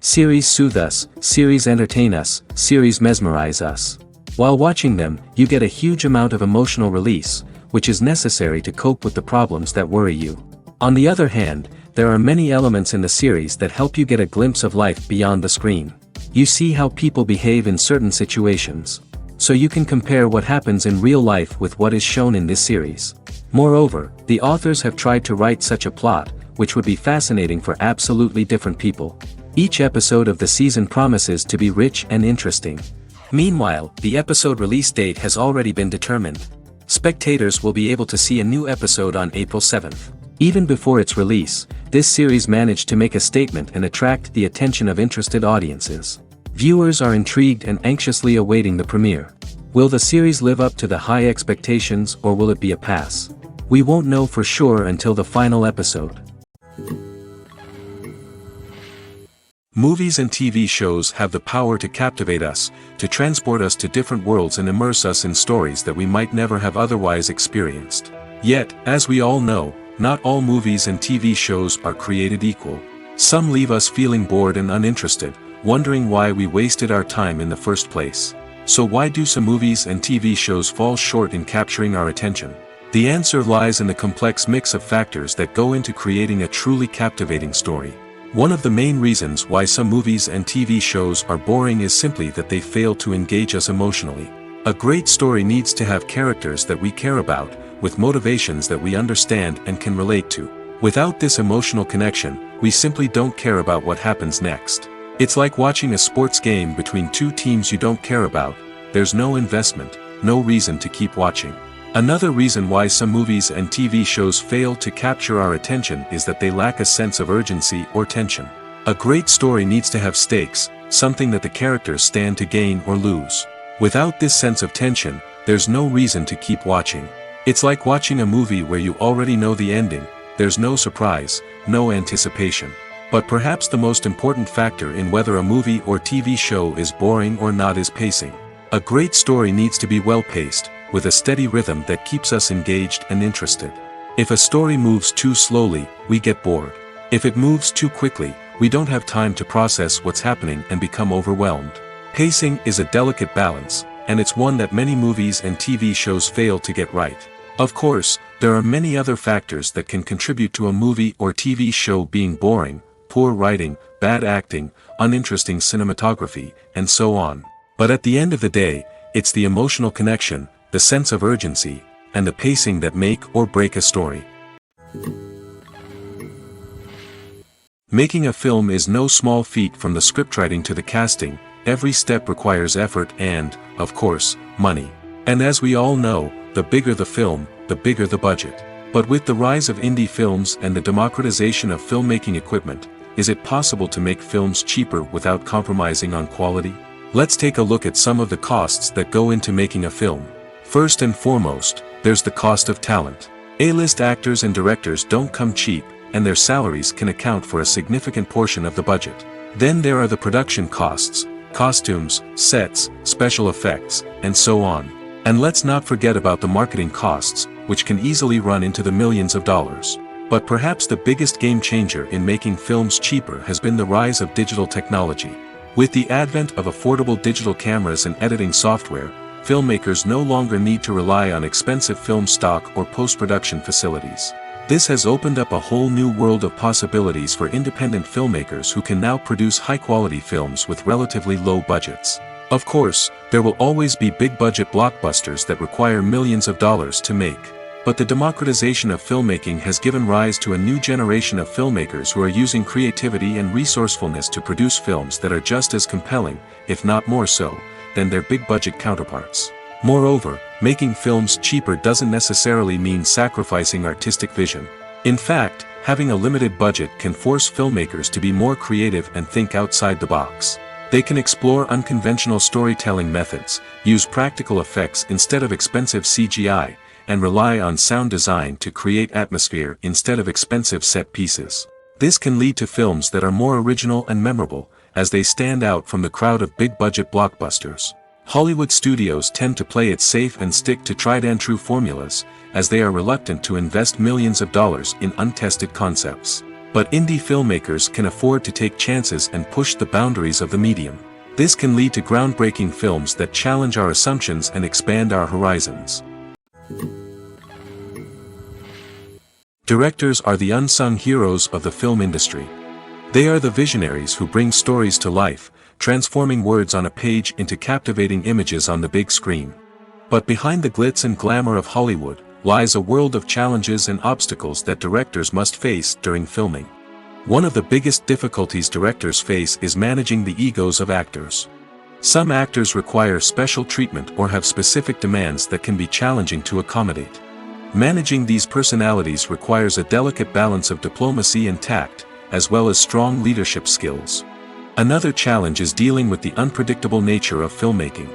Series soothe us, series entertain us, series mesmerize us. While watching them, you get a huge amount of emotional release, which is necessary to cope with the problems that worry you. On the other hand, there are many elements in the series that help you get a glimpse of life beyond the screen. You see how people behave in certain situations. So you can compare what happens in real life with what is shown in this series. Moreover, the authors have tried to write such a plot, which would be fascinating for absolutely different people. Each episode of the season promises to be rich and interesting. Meanwhile, the episode release date has already been determined. Spectators will be able to see a new episode on April 7th. Even before its release, this series managed to make a statement and attract the attention of interested audiences. Viewers are intrigued and anxiously awaiting the premiere. Will the series live up to the high expectations, or will it be a pass? We won't know for sure until the final episode. Movies and TV shows have the power to captivate us, to transport us to different worlds and immerse us in stories that we might never have otherwise experienced. Yet, as we all know, not all movies and TV shows are created equal. Some leave us feeling bored and uninterested, wondering why we wasted our time in the first place. So why do some movies and TV shows fall short in capturing our attention? The answer lies in the complex mix of factors that go into creating a truly captivating story. One of the main reasons why some movies and TV shows are boring is simply that they fail to engage us emotionally. A great story needs to have characters that we care about, with motivations that we understand and can relate to. Without this emotional connection, we simply don't care about what happens next. It's like watching a sports game between two teams you don't care about. There's no investment, no reason to keep watching. Another reason why some movies and TV shows fail to capture our attention is that they lack a sense of urgency or tension. A great story needs to have stakes, something that the characters stand to gain or lose. Without this sense of tension, there's no reason to keep watching. It's like watching a movie where you already know the ending. There's no surprise, no anticipation. But perhaps the most important factor in whether a movie or TV show is boring or not is pacing. A great story needs to be well-paced, with a steady rhythm that keeps us engaged and interested. If a story moves too slowly, we get bored. If it moves too quickly, we don't have time to process what's happening and become overwhelmed. Pacing is a delicate balance, and it's one that many movies and TV shows fail to get right. Of course, there are many other factors that can contribute to a movie or TV show being boring: poor writing, bad acting, uninteresting cinematography, and so on. But at the end of the day, it's the emotional connection, the sense of urgency, and the pacing that make or break a story. Making a film is no small feat. From the scriptwriting to the casting, every step requires effort and, of course, money. And as we all know, the bigger the film, the bigger the budget. But with the rise of indie films and the democratization of filmmaking equipment, is it possible to make films cheaper without compromising on quality? Let's take a look at some of the costs that go into making a film. First and foremost, there's the cost of talent. A-list actors and directors don't come cheap, and their salaries can account for a significant portion of the budget. Then there are the production costs, costumes, sets, special effects, and so on. And let's not forget about the marketing costs, which can easily run into the millions of dollars. But perhaps the biggest game changer in making films cheaper has been the rise of digital technology. With the advent of affordable digital cameras and editing software, filmmakers no longer need to rely on expensive film stock or post-production facilities. This has opened up a whole new world of possibilities for independent filmmakers who can now produce high-quality films with relatively low budgets. Of course, there will always be big-budget blockbusters that require millions of dollars to make. But the democratization of filmmaking has given rise to a new generation of filmmakers who are using creativity and resourcefulness to produce films that are just as compelling, if not more so, than their big-budget counterparts. Moreover, making films cheaper doesn't necessarily mean sacrificing artistic vision. In fact, having a limited budget can force filmmakers to be more creative and think outside the box. They can explore unconventional storytelling methods, use practical effects instead of expensive CGI, and rely on sound design to create atmosphere instead of expensive set pieces. This can lead to films that are more original and memorable, as they stand out from the crowd of big-budget blockbusters. Hollywood studios tend to play it safe and stick to tried-and-true formulas, as they are reluctant to invest millions of dollars in untested concepts. But indie filmmakers can afford to take chances and push the boundaries of the medium. This can lead to groundbreaking films that challenge our assumptions and expand our horizons. Directors are the unsung heroes of the film industry. They are the visionaries who bring stories to life, transforming words on a page into captivating images on the big screen. But behind the glitz and glamour of Hollywood lies a world of challenges and obstacles that directors must face during filming. One of the biggest difficulties directors face is managing the egos of actors. Some actors require special treatment or have specific demands that can be challenging to accommodate. Managing these personalities requires a delicate balance of diplomacy and tact, as well as strong leadership skills. Another challenge is dealing with the unpredictable nature of filmmaking.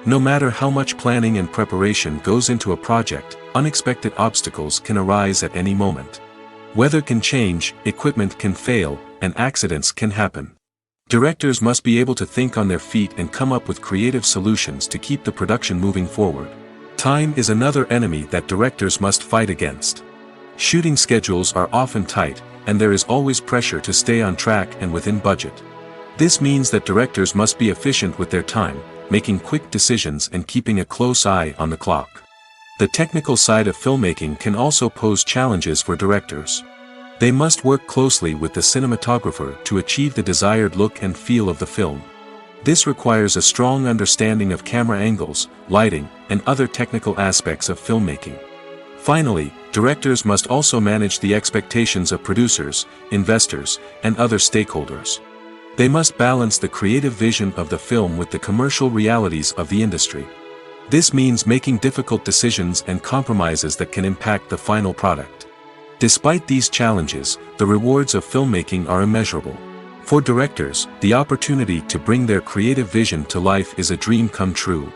No matter how much planning and preparation goes into a project, unexpected obstacles can arise at any moment. Weather can change, equipment can fail, and accidents can happen. Directors must be able to think on their feet and come up with creative solutions to keep the production moving forward. Time is another enemy that directors must fight against. Shooting schedules are often tight, and there is always pressure to stay on track and within budget. This means that directors must be efficient with their time, making quick decisions and keeping a close eye on the clock. The technical side of filmmaking can also pose challenges for directors. They must work closely with the cinematographer to achieve the desired look and feel of the film. This requires a strong understanding of camera angles, lighting, and other technical aspects of filmmaking. Finally, directors must also manage the expectations of producers, investors, and other stakeholders. They must balance the creative vision of the film with the commercial realities of the industry. This means making difficult decisions and compromises that can impact the final product. Despite these challenges, the rewards of filmmaking are immeasurable. For directors, the opportunity to bring their creative vision to life is a dream come true.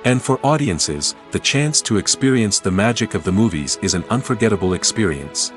And for audiences, the chance to experience the magic of the movies is an unforgettable experience.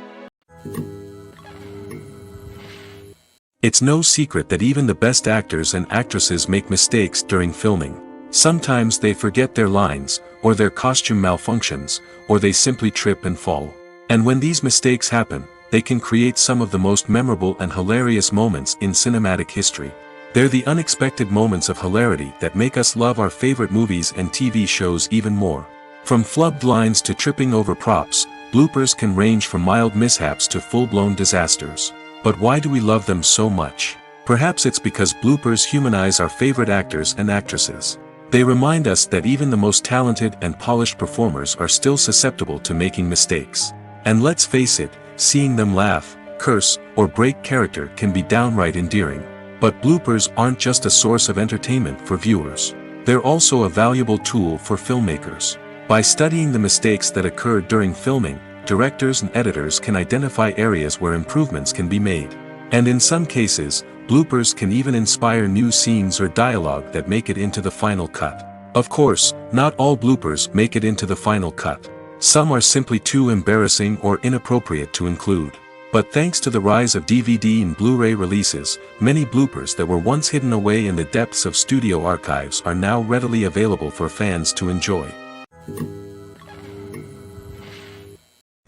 It's no secret that even the best actors and actresses make mistakes during filming. Sometimes they forget their lines, or their costume malfunctions, or they simply trip and fall. And when these mistakes happen, they can create some of the most memorable and hilarious moments in cinematic history. They're the unexpected moments of hilarity that make us love our favorite movies and TV shows even more. From flubbed lines to tripping over props, bloopers can range from mild mishaps to full-blown disasters. But why do we love them so much? Perhaps it's because bloopers humanize our favorite actors and actresses. They remind us that even the most talented and polished performers are still susceptible to making mistakes. And let's face it, seeing them laugh, curse, or break character can be downright endearing. But bloopers aren't just a source of entertainment for viewers. They're also a valuable tool for filmmakers. By studying the mistakes that occurred during filming, directors and editors can identify areas where improvements can be made. And in some cases, bloopers can even inspire new scenes or dialogue that make it into the final cut. Of course, not all bloopers make it into the final cut. Some are simply too embarrassing or inappropriate to include. But thanks to the rise of DVD and Blu-ray releases, many bloopers that were once hidden away in the depths of studio archives are now readily available for fans to enjoy.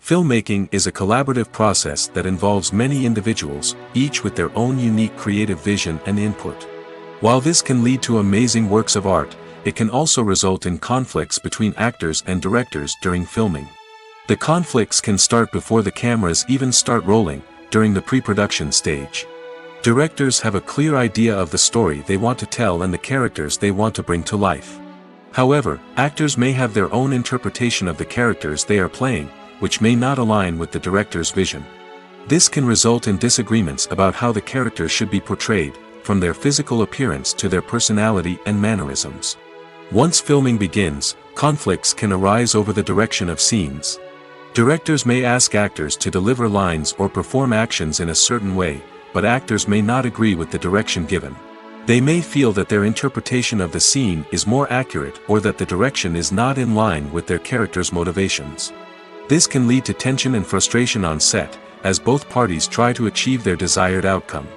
Filmmaking is a collaborative process that involves many individuals, each with their own unique creative vision and input. While this can lead to amazing works of art, it can also result in conflicts between actors and directors during filming. The conflicts can start before the cameras even start rolling, during the pre-production stage. Directors have a clear idea of the story they want to tell and the characters they want to bring to life. However, actors may have their own interpretation of the characters they are playing, which may not align with the director's vision. This can result in disagreements about how the characters should be portrayed, from their physical appearance to their personality and mannerisms. Once filming begins, conflicts can arise over the direction of scenes. Directors may ask actors to deliver lines or perform actions in a certain way, but actors may not agree with the direction given. They may feel that their interpretation of the scene is more accurate or that the direction is not in line with their character's motivations. This can lead to tension and frustration on set, as both parties try to achieve their desired outcome.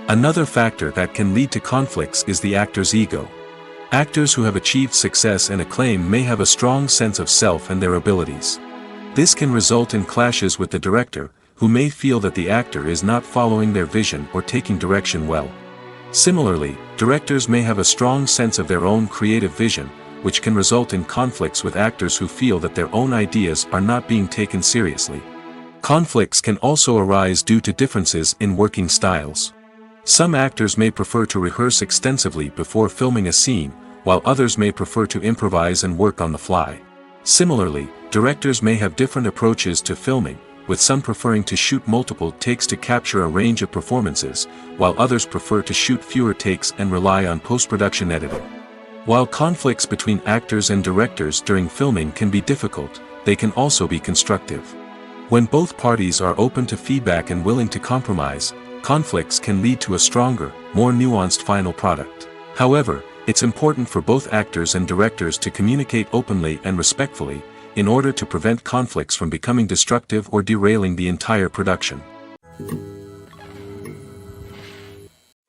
Another factor that can lead to conflicts is the actor's ego. Actors who have achieved success and acclaim may have a strong sense of self and their abilities. This can result in clashes with the director, who may feel that the actor is not following their vision or taking direction well. Similarly, directors may have a strong sense of their own creative vision, which can result in conflicts with actors who feel that their own ideas are not being taken seriously. Conflicts can also arise due to differences in working styles. Some actors may prefer to rehearse extensively before filming a scene, while others may prefer to improvise and work on the fly. Similarly, directors may have different approaches to filming, with some preferring to shoot multiple takes to capture a range of performances, while others prefer to shoot fewer takes and rely on post-production editing. While conflicts between actors and directors during filming can be difficult, they can also be constructive. When both parties are open to feedback and willing to compromise, conflicts can lead to a stronger, more nuanced final product. However, it's important for both actors and directors to communicate openly and respectfully, in order to prevent conflicts from becoming destructive or derailing the entire production.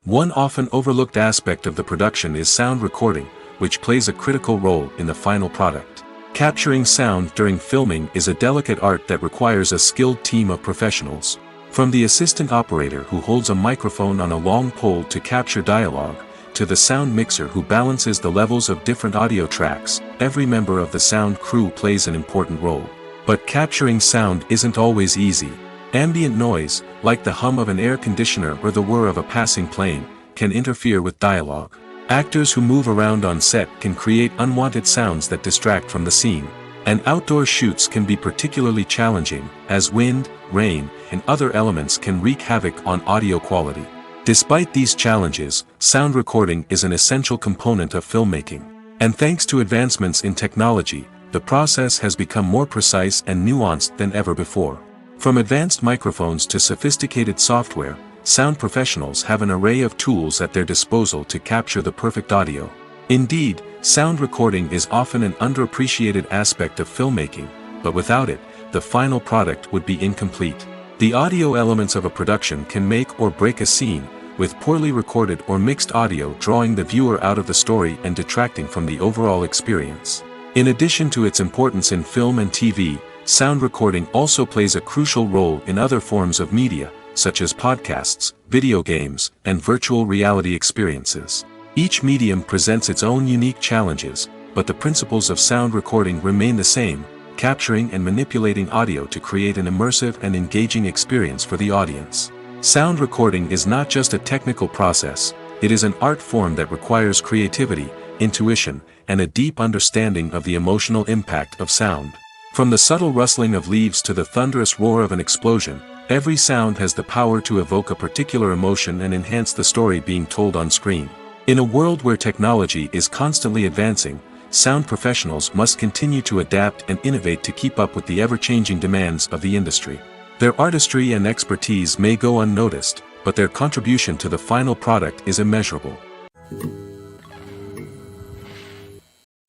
One often overlooked aspect of the production is sound recording, which plays a critical role in the final product. Capturing sound during filming is a delicate art that requires a skilled team of professionals. From the assistant operator who holds a microphone on a long pole to capture dialogue, to the sound mixer who balances the levels of different audio tracks, every member of the sound crew plays an important role. But capturing sound isn't always easy. Ambient noise, like the hum of an air conditioner or the whir of a passing plane, can interfere with dialogue. Actors who move around on set can create unwanted sounds that distract from the scene. And outdoor shoots can be particularly challenging, as wind, rain, and other elements can wreak havoc on audio quality. Despite these challenges, sound recording is an essential component of filmmaking. And thanks to advancements in technology, the process has become more precise and nuanced than ever before. From advanced microphones to sophisticated software, sound professionals have an array of tools at their disposal to capture the perfect audio. Indeed, sound recording is often an underappreciated aspect of filmmaking, but without it, the final product would be incomplete. The audio elements of a production can make or break a scene, with poorly recorded or mixed audio drawing the viewer out of the story and detracting from the overall experience. In addition to its importance in film and TV, sound recording also plays a crucial role in other forms of media, such as podcasts, video games, and virtual reality experiences. Each medium presents its own unique challenges, but the principles of sound recording remain the same, capturing and manipulating audio to create an immersive and engaging experience for the audience. Sound recording is not just a technical process, it is an art form that requires creativity, intuition, and a deep understanding of the emotional impact of sound. From the subtle rustling of leaves to the thunderous roar of an explosion, every sound has the power to evoke a particular emotion and enhance the story being told on screen. In a world where technology is constantly advancing, sound professionals must continue to adapt and innovate to keep up with the ever-changing demands of the industry. Their artistry and expertise may go unnoticed, but their contribution to the final product is immeasurable.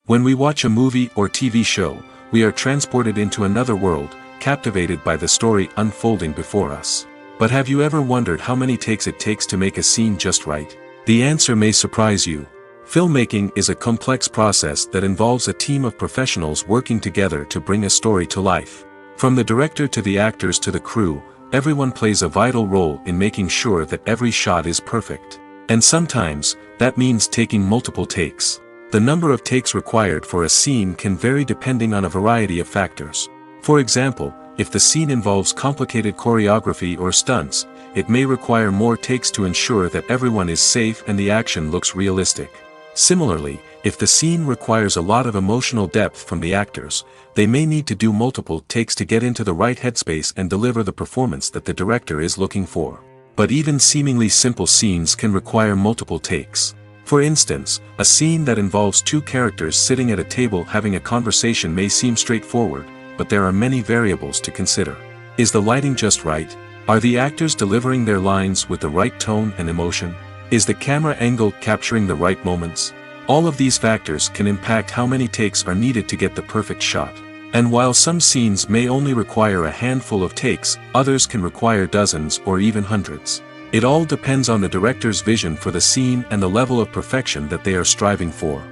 When we watch a movie or TV show, we are transported into another world, captivated by the story unfolding before us. But have you ever wondered how many takes it takes to make a scene just right? The answer may surprise you. Filmmaking is a complex process that involves a team of professionals working together to bring a story to life. From the director to the actors to the crew, everyone plays a vital role in making sure that every shot is perfect. And sometimes, that means taking multiple takes. The number of takes required for a scene can vary depending on a variety of factors. For example, if the scene involves complicated choreography or stunts, it may require more takes to ensure that everyone is safe and the action looks realistic. Similarly, if the scene requires a lot of emotional depth from the actors, they may need to do multiple takes to get into the right headspace and deliver the performance that the director is looking for. But even seemingly simple scenes can require multiple takes. For instance, a scene that involves two characters sitting at a table having a conversation may seem straightforward, but there are many variables to consider. Is the lighting just right? Are the actors delivering their lines with the right tone and emotion? Is the camera angle capturing the right moments? All of these factors can impact how many takes are needed to get the perfect shot. And while some scenes may only require a handful of takes, others can require dozens or even hundreds. It all depends on the director's vision for the scene and the level of perfection that they are striving for.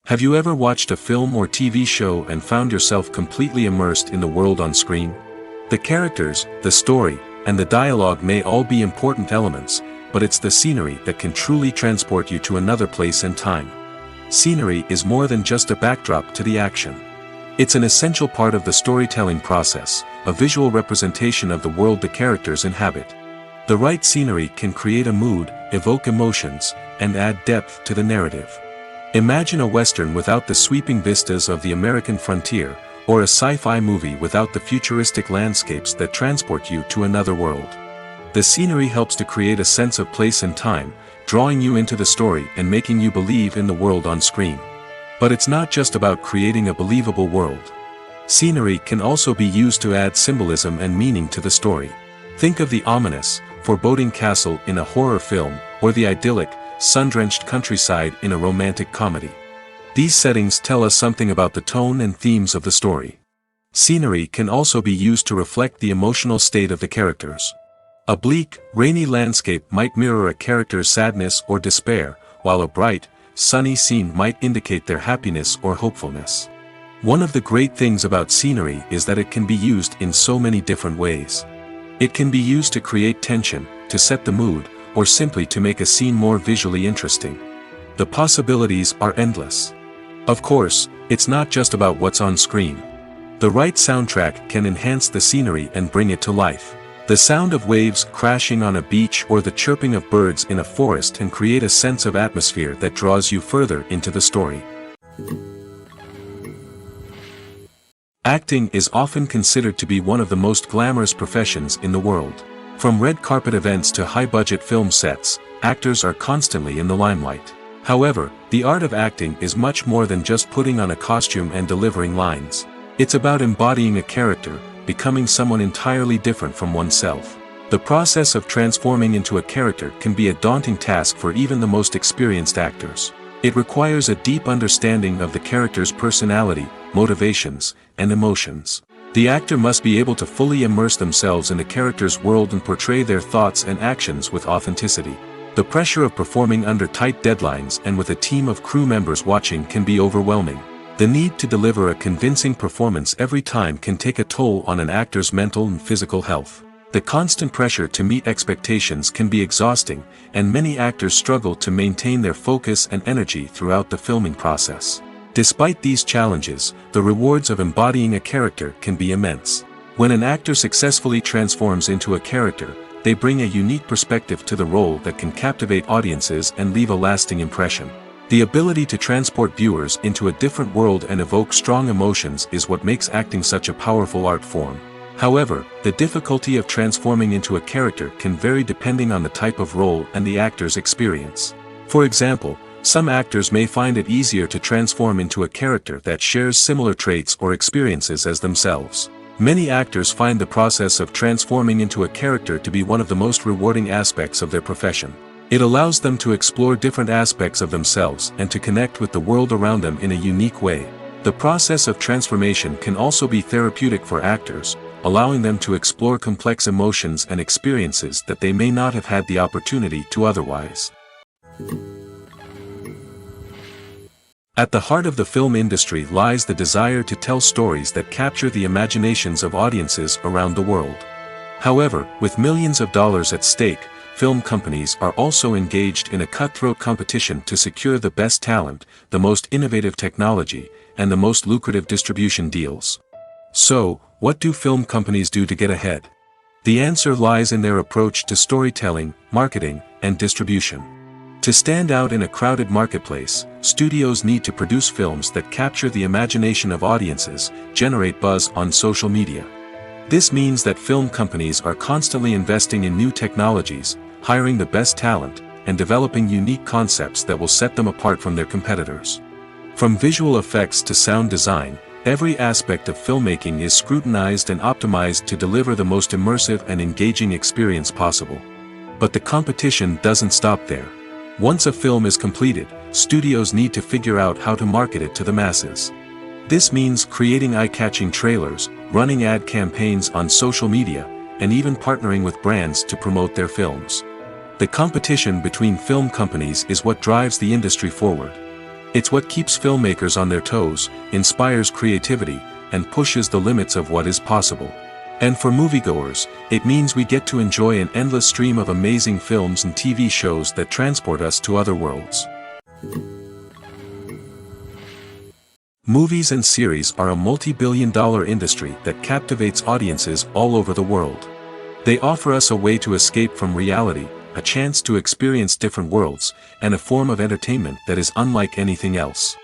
Have you ever watched a film or TV show and found yourself completely immersed in the world on screen? The characters, the story, and the dialogue may all be important elements, but it's the scenery that can truly transport you to another place and time. Scenery is more than just a backdrop to the action. It's an essential part of the storytelling process, a visual representation of the world the characters inhabit. The right scenery can create a mood, evoke emotions, and add depth to the narrative. Imagine a Western without the sweeping vistas of the American frontier, or a sci-fi movie without the futuristic landscapes that transport you to another world. The scenery helps to create a sense of place and time, drawing you into the story and making you believe in the world on screen. But it's not just about creating a believable world. Scenery can also be used to add symbolism and meaning to the story. Think of the ominous, foreboding castle in a horror film, or the idyllic, sun-drenched countryside in a romantic comedy. These settings tell us something about the tone and themes of the story. Scenery can also be used to reflect the emotional state of the characters. A bleak, rainy landscape might mirror a character's sadness or despair, while a bright, sunny scene might indicate their happiness or hopefulness. One of the great things about scenery is that it can be used in so many different ways. It can be used to create tension, to set the mood, or simply to make a scene more visually interesting. The possibilities are endless. Of course, it's not just about what's on screen. The right soundtrack can enhance the scenery and bring it to life. The sound of waves crashing on a beach or the chirping of birds in a forest can create a sense of atmosphere that draws you further into the story. Acting is often considered to be one of the most glamorous professions in the world. From red carpet events to high-budget film sets, actors are constantly in the limelight. However, the art of acting is much more than just putting on a costume and delivering lines. It's about embodying a character, becoming someone entirely different from oneself. The process of transforming into a character can be a daunting task for even the most experienced actors. It requires a deep understanding of the character's personality, motivations, and emotions. The actor must be able to fully immerse themselves in the character's world and portray their thoughts and actions with authenticity. The pressure of performing under tight deadlines and with a team of crew members watching can be overwhelming. The need to deliver a convincing performance every time can take a toll on an actor's mental and physical health. The constant pressure to meet expectations can be exhausting, and many actors struggle to maintain their focus and energy throughout the filming process. Despite these challenges, the rewards of embodying a character can be immense. When an actor successfully transforms into a character, they bring a unique perspective to the role that can captivate audiences and leave a lasting impression. The ability to transport viewers into a different world and evoke strong emotions is what makes acting such a powerful art form. However, the difficulty of transforming into a character can vary depending on the type of role and the actor's experience. For example, some actors may find it easier to transform into a character that shares similar traits or experiences as themselves. Many actors find the process of transforming into a character to be one of the most rewarding aspects of their profession. It allows them to explore different aspects of themselves and to connect with the world around them in a unique way. The process of transformation can also be therapeutic for actors, allowing them to explore complex emotions and experiences that they may not have had the opportunity to otherwise. At the heart of the film industry lies the desire to tell stories that capture the imaginations of audiences around the world. However, with millions of dollars at stake, film companies are also engaged in a cutthroat competition to secure the best talent, the most innovative technology, and the most lucrative distribution deals. So, what do film companies do to get ahead? The answer lies in their approach to storytelling, marketing, and distribution. To stand out in a crowded marketplace, studios need to produce films that capture the imagination of audiences, generate buzz on social media. This means that film companies are constantly investing in new technologies, hiring the best talent, and developing unique concepts that will set them apart from their competitors. From visual effects to sound design, every aspect of filmmaking is scrutinized and optimized to deliver the most immersive and engaging experience possible. But the competition doesn't stop there. Once a film is completed, studios need to figure out how to market it to the masses. This means creating eye-catching trailers, running ad campaigns on social media, and even partnering with brands to promote their films. The competition between film companies is what drives the industry forward. It's what keeps filmmakers on their toes, inspires creativity, and pushes the limits of what is possible. And for moviegoers, it means we get to enjoy an endless stream of amazing films and TV shows that transport us to other worlds. Movies and series are a multi-billion-dollar industry that captivates audiences all over the world. They offer us a way to escape from reality, a chance to experience different worlds, and a form of entertainment that is unlike anything else.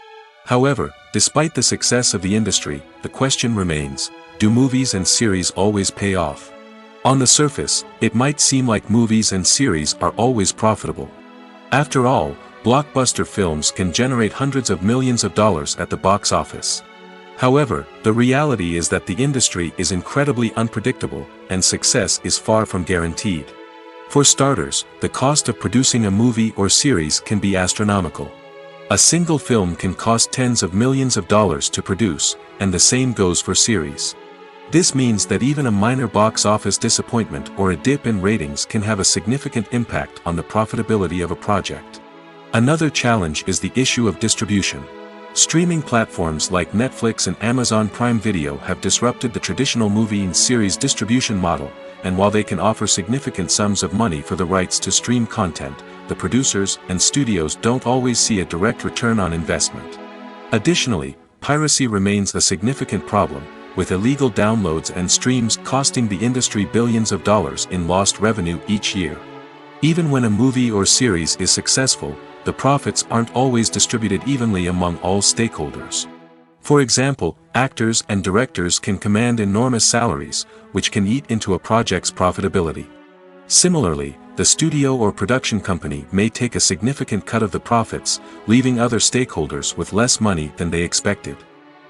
However, despite the success of the industry, the question remains, do movies and series always pay off? On the surface, it might seem like movies and series are always profitable. After all, blockbuster films can generate hundreds of millions of dollars at the box office. However, the reality is that the industry is incredibly unpredictable, and success is far from guaranteed. For starters, the cost of producing a movie or series can be astronomical. A single film can cost tens of millions of dollars to produce, and the same goes for series. This means that even a minor box office disappointment or a dip in ratings can have a significant impact on the profitability of a project. Another challenge is the issue of distribution. Streaming platforms like Netflix and Amazon Prime Video have disrupted the traditional movie and series distribution model, and while they can offer significant sums of money for the rights to stream content, the producers and studios don't always see a direct return on investment. Additionally, piracy remains a significant problem, with illegal downloads and streams costing the industry billions of dollars in lost revenue each year. Even when a movie or series is successful, the profits aren't always distributed evenly among all stakeholders. For example, actors and directors can command enormous salaries, which can eat into a project's profitability. Similarly, the studio or production company may take a significant cut of the profits, leaving other stakeholders with less money than they expected.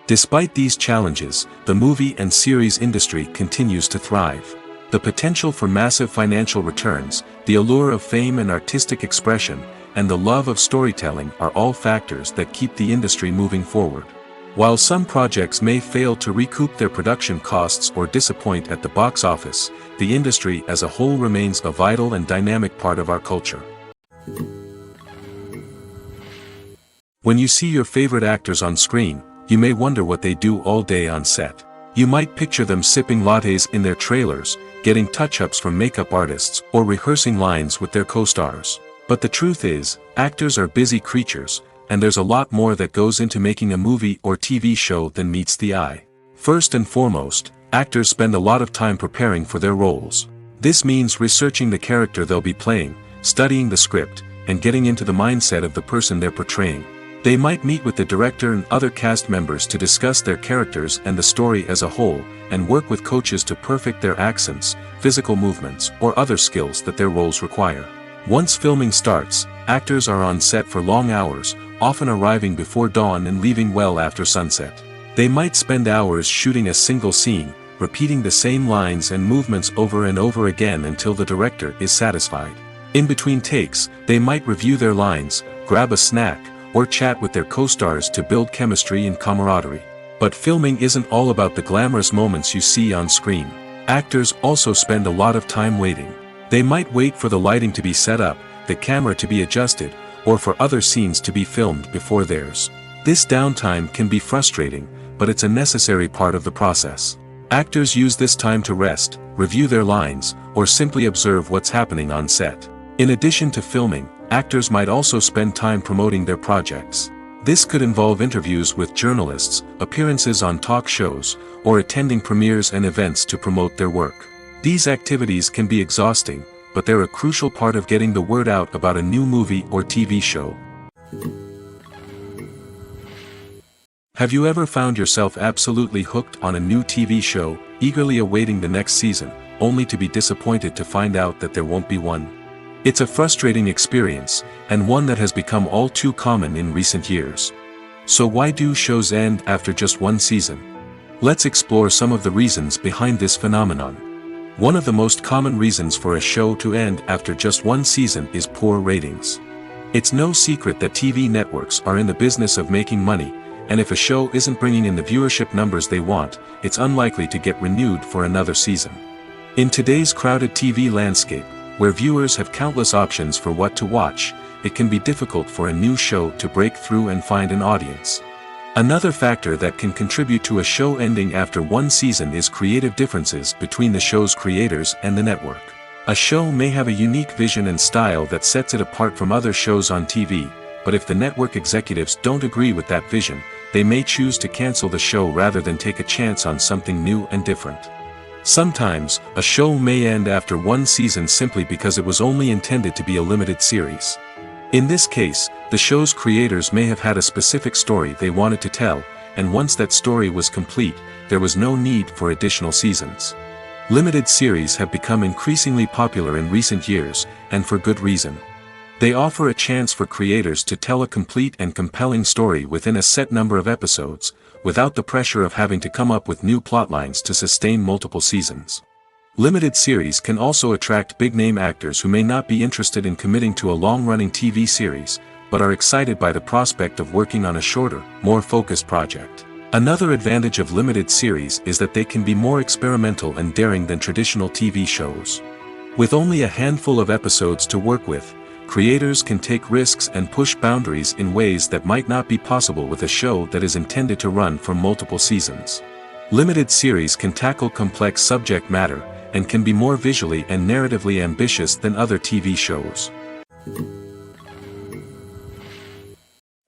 Despite these challenges, the movie and series industry continues to thrive. The potential for massive financial returns, the allure of fame and artistic expression, and the love of storytelling are all factors that keep the industry moving forward. While some projects may fail to recoup their production costs or disappoint at the box office, the industry as a whole remains a vital and dynamic part of our culture. When you see your favorite actors on screen, you may wonder what they do all day on set. You might picture them sipping lattes in their trailers, getting touch-ups from makeup artists, or rehearsing lines with their co-stars. But the truth is, actors are busy creatures, and there's a lot more that goes into making a movie or TV show than meets the eye. First and foremost, actors spend a lot of time preparing for their roles. This means researching the character they'll be playing, studying the script, and getting into the mindset of the person they're portraying. They might meet with the director and other cast members to discuss their characters and the story as a whole, and work with coaches to perfect their accents, physical movements, or other skills that their roles require. Once filming starts, actors are on set for long hours, often arriving before dawn and leaving well after sunset. They might spend hours shooting a single scene, repeating the same lines and movements over and over again until the director is satisfied. In between takes, they might review their lines, grab a snack, or chat with their co-stars to build chemistry and camaraderie. But filming isn't all about the glamorous moments you see on screen. Actors also spend a lot of time waiting. They might wait for the lighting to be set up, the camera to be adjusted, or for other scenes to be filmed before theirs. This downtime can be frustrating, but it's a necessary part of the process. Actors use this time to rest, review their lines, or simply observe what's happening on set. In addition to filming, actors might also spend time promoting their projects. This could involve interviews with journalists, appearances on talk shows, or attending premieres and events to promote their work. These activities can be exhausting, but they're a crucial part of getting the word out about a new movie or TV show. Have you ever found yourself absolutely hooked on a new TV show, eagerly awaiting the next season, only to be disappointed to find out that there won't be one? It's a frustrating experience, and one that has become all too common in recent years. So why do shows end after just one season? Let's explore some of the reasons behind this phenomenon. One of the most common reasons for a show to end after just one season is poor ratings. It's no secret that TV networks are in the business of making money, and if a show isn't bringing in the viewership numbers they want, it's unlikely to get renewed for another season. In today's crowded TV landscape, where viewers have countless options for what to watch, it can be difficult for a new show to break through and find an audience. Another factor that can contribute to a show ending after one season is creative differences between the show's creators and the network. A show may have a unique vision and style that sets it apart from other shows on TV, but if the network executives don't agree with that vision, they may choose to cancel the show rather than take a chance on something new and different. Sometimes, a show may end after one season simply because it was only intended to be a limited series. In this case, the show's creators may have had a specific story they wanted to tell, and once that story was complete, there was no need for additional seasons. Limited series have become increasingly popular in recent years, and for good reason. They offer a chance for creators to tell a complete and compelling story within a set number of episodes, without the pressure of having to come up with new plotlines to sustain multiple seasons. Limited series can also attract big-name actors who may not be interested in committing to a long-running TV series, but are excited by the prospect of working on a shorter, more focused project. Another advantage of limited series is that they can be more experimental and daring than traditional TV shows. With only a handful of episodes to work with, creators can take risks and push boundaries in ways that might not be possible with a show that is intended to run for multiple seasons. Limited series can tackle complex subject matter, and can be more visually and narratively ambitious than other TV shows.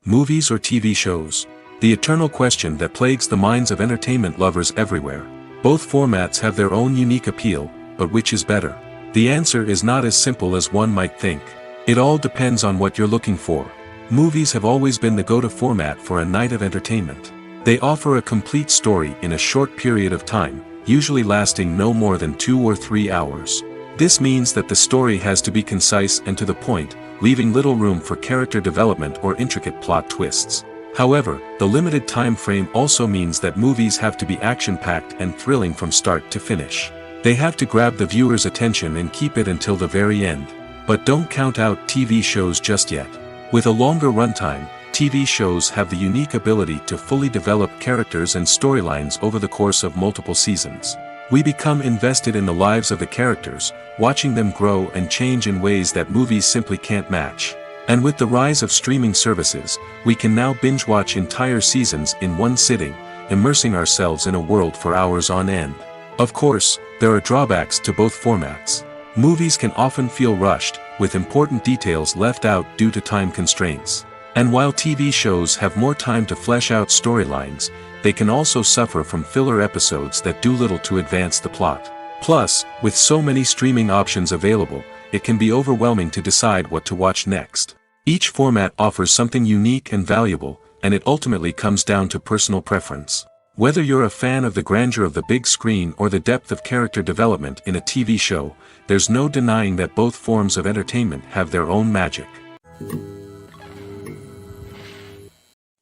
Movies or TV shows? The eternal question that plagues the minds of entertainment lovers everywhere. Both formats have their own unique appeal, but which is better? The answer is not as simple as one might think. It all depends on what you're looking for. Movies have always been the go-to format for a night of entertainment. They offer a complete story in a short period of time, usually lasting no more than 2 or 3 hours. This means that the story has to be concise and to the point, leaving little room for character development or intricate plot twists. However, the limited time frame also means that movies have to be action-packed and thrilling from start to finish. They have to grab the viewer's attention and keep it until the very end. But don't count out TV shows just yet. With a longer runtime, TV shows have the unique ability to fully develop characters and storylines over the course of multiple seasons. We become invested in the lives of the characters, watching them grow and change in ways that movies simply can't match. And with the rise of streaming services, we can now binge-watch entire seasons in one sitting, immersing ourselves in a world for hours on end. Of course, there are drawbacks to both formats. Movies can often feel rushed, with important details left out due to time constraints. And while TV shows have more time to flesh out storylines, they can also suffer from filler episodes that do little to advance the plot. Plus, with so many streaming options available, it can be overwhelming to decide what to watch next. Each format offers something unique and valuable, and it ultimately comes down to personal preference. Whether you're a fan of the grandeur of the big screen or the depth of character development in a TV show, there's no denying that both forms of entertainment have their own magic.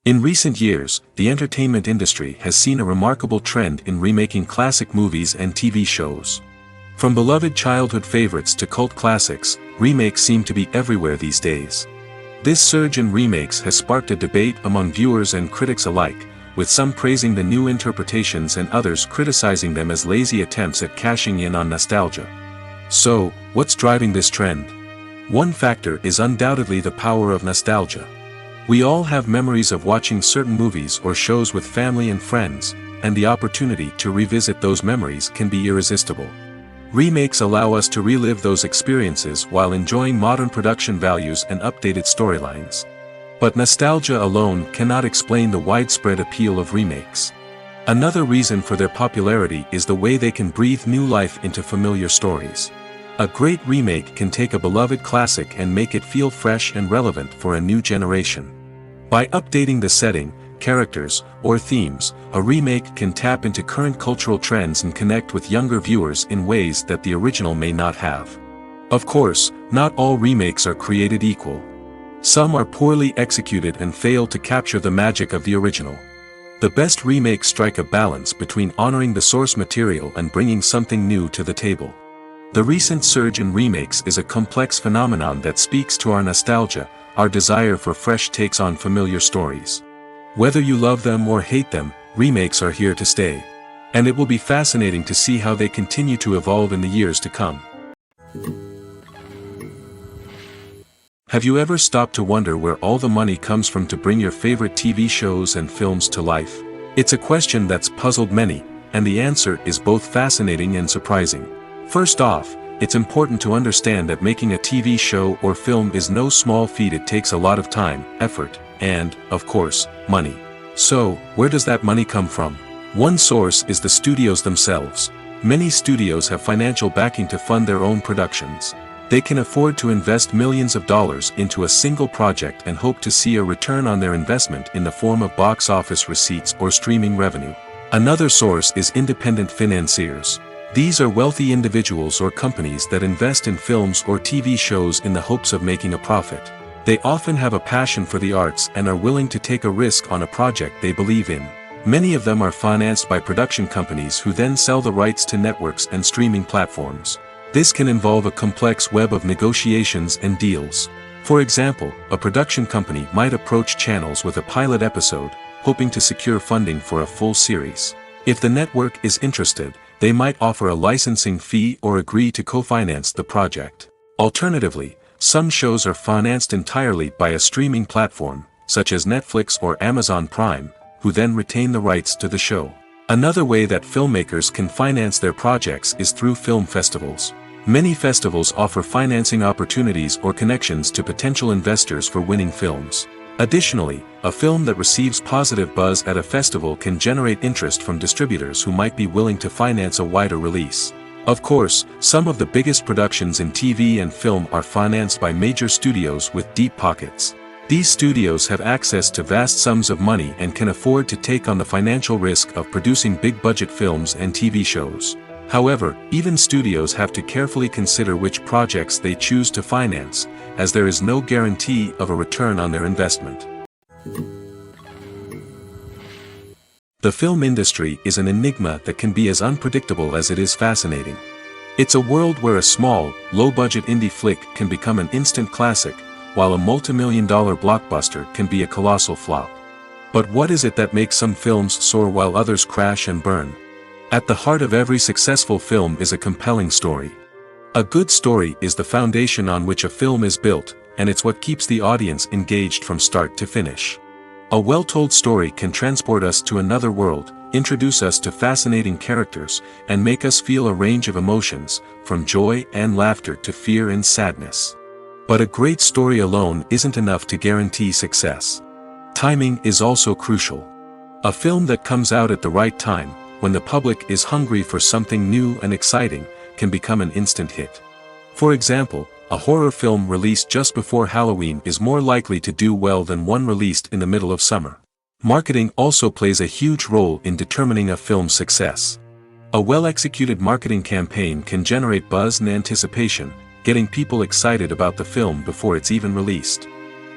In recent years, the entertainment industry has seen a remarkable trend in remaking classic movies and TV shows. From beloved childhood favorites to cult classics, remakes seem to be everywhere these days. This surge in remakes has sparked a debate among viewers and critics alike, with some praising the new interpretations and others criticizing them as lazy attempts at cashing in on nostalgia. So, what's driving this trend? One factor is undoubtedly the power of nostalgia. We all have memories of watching certain movies or shows with family and friends, and the opportunity to revisit those memories can be irresistible. Remakes allow us to relive those experiences while enjoying modern production values and updated storylines. But nostalgia alone cannot explain the widespread appeal of remakes. Another reason for their popularity is the way they can breathe new life into familiar stories. A great remake can take a beloved classic and make it feel fresh and relevant for a new generation. By updating the setting, characters, or themes, a remake can tap into current cultural trends and connect with younger viewers in ways that the original may not have. Of course, not all remakes are created equal. Some are poorly executed and fail to capture the magic of the original. The best remakes strike a balance between honoring the source material and bringing something new to the table. The recent surge in remakes is a complex phenomenon that speaks to our nostalgia, our desire for fresh takes on familiar stories. Whether you love them or hate them, remakes are here to stay. And it will be fascinating to see how they continue to evolve in the years to come. Have you ever stopped to wonder where all the money comes from to bring your favorite TV shows and films to life? It's a question that's puzzled many, and the answer is both fascinating and surprising. First off, it's important to understand that making a TV show or film is no small feat. It takes a lot of time, effort, and, of course, money. So, where does that money come from? One source is the studios themselves. Many studios have financial backing to fund their own productions. They can afford to invest millions of dollars into a single project and hope to see a return on their investment in the form of box office receipts or streaming revenue. Another source is independent financiers. These are wealthy individuals or companies that invest in films or TV shows in the hopes of making a profit. They often have a passion for the arts and are willing to take a risk on a project they believe in. Many of them are financed by production companies who then sell the rights to networks and streaming platforms. This can involve a complex web of negotiations and deals. For example, a production company might approach channels with a pilot episode, hoping to secure funding for a full series. If the network is interested, they might offer a licensing fee or agree to co-finance the project. Alternatively, some shows are financed entirely by a streaming platform, such as Netflix or Amazon Prime, who then retain the rights to the show. Another way that filmmakers can finance their projects is through film festivals. Many festivals offer financing opportunities or connections to potential investors for winning films. Additionally, a film that receives positive buzz at a festival can generate interest from distributors who might be willing to finance a wider release. Of course, some of the biggest productions in TV and film are financed by major studios with deep pockets. These studios have access to vast sums of money and can afford to take on the financial risk of producing big-budget films and TV shows. However, even studios have to carefully consider which projects they choose to finance, as there is no guarantee of a return on their investment. The film industry is an enigma that can be as unpredictable as it is fascinating. It's a world where a small, low-budget indie flick can become an instant classic, while a multi-million-dollar blockbuster can be a colossal flop. But what is it that makes some films soar while others crash and burn? At the heart of every successful film is a compelling story. A good story is the foundation on which a film is built, and it's what keeps the audience engaged from start to finish. A well-told story can transport us to another world, introduce us to fascinating characters, and make us feel a range of emotions, from joy and laughter to fear and sadness. But a great story alone isn't enough to guarantee success. Timing is also crucial. A film that comes out at the right time, when the public is hungry for something new and exciting, can become an instant hit. For example, a horror film released just before Halloween is more likely to do well than one released in the middle of summer. Marketing also plays a huge role in determining a film's success. A well-executed marketing campaign can generate buzz and anticipation, getting people excited about the film before it's even released.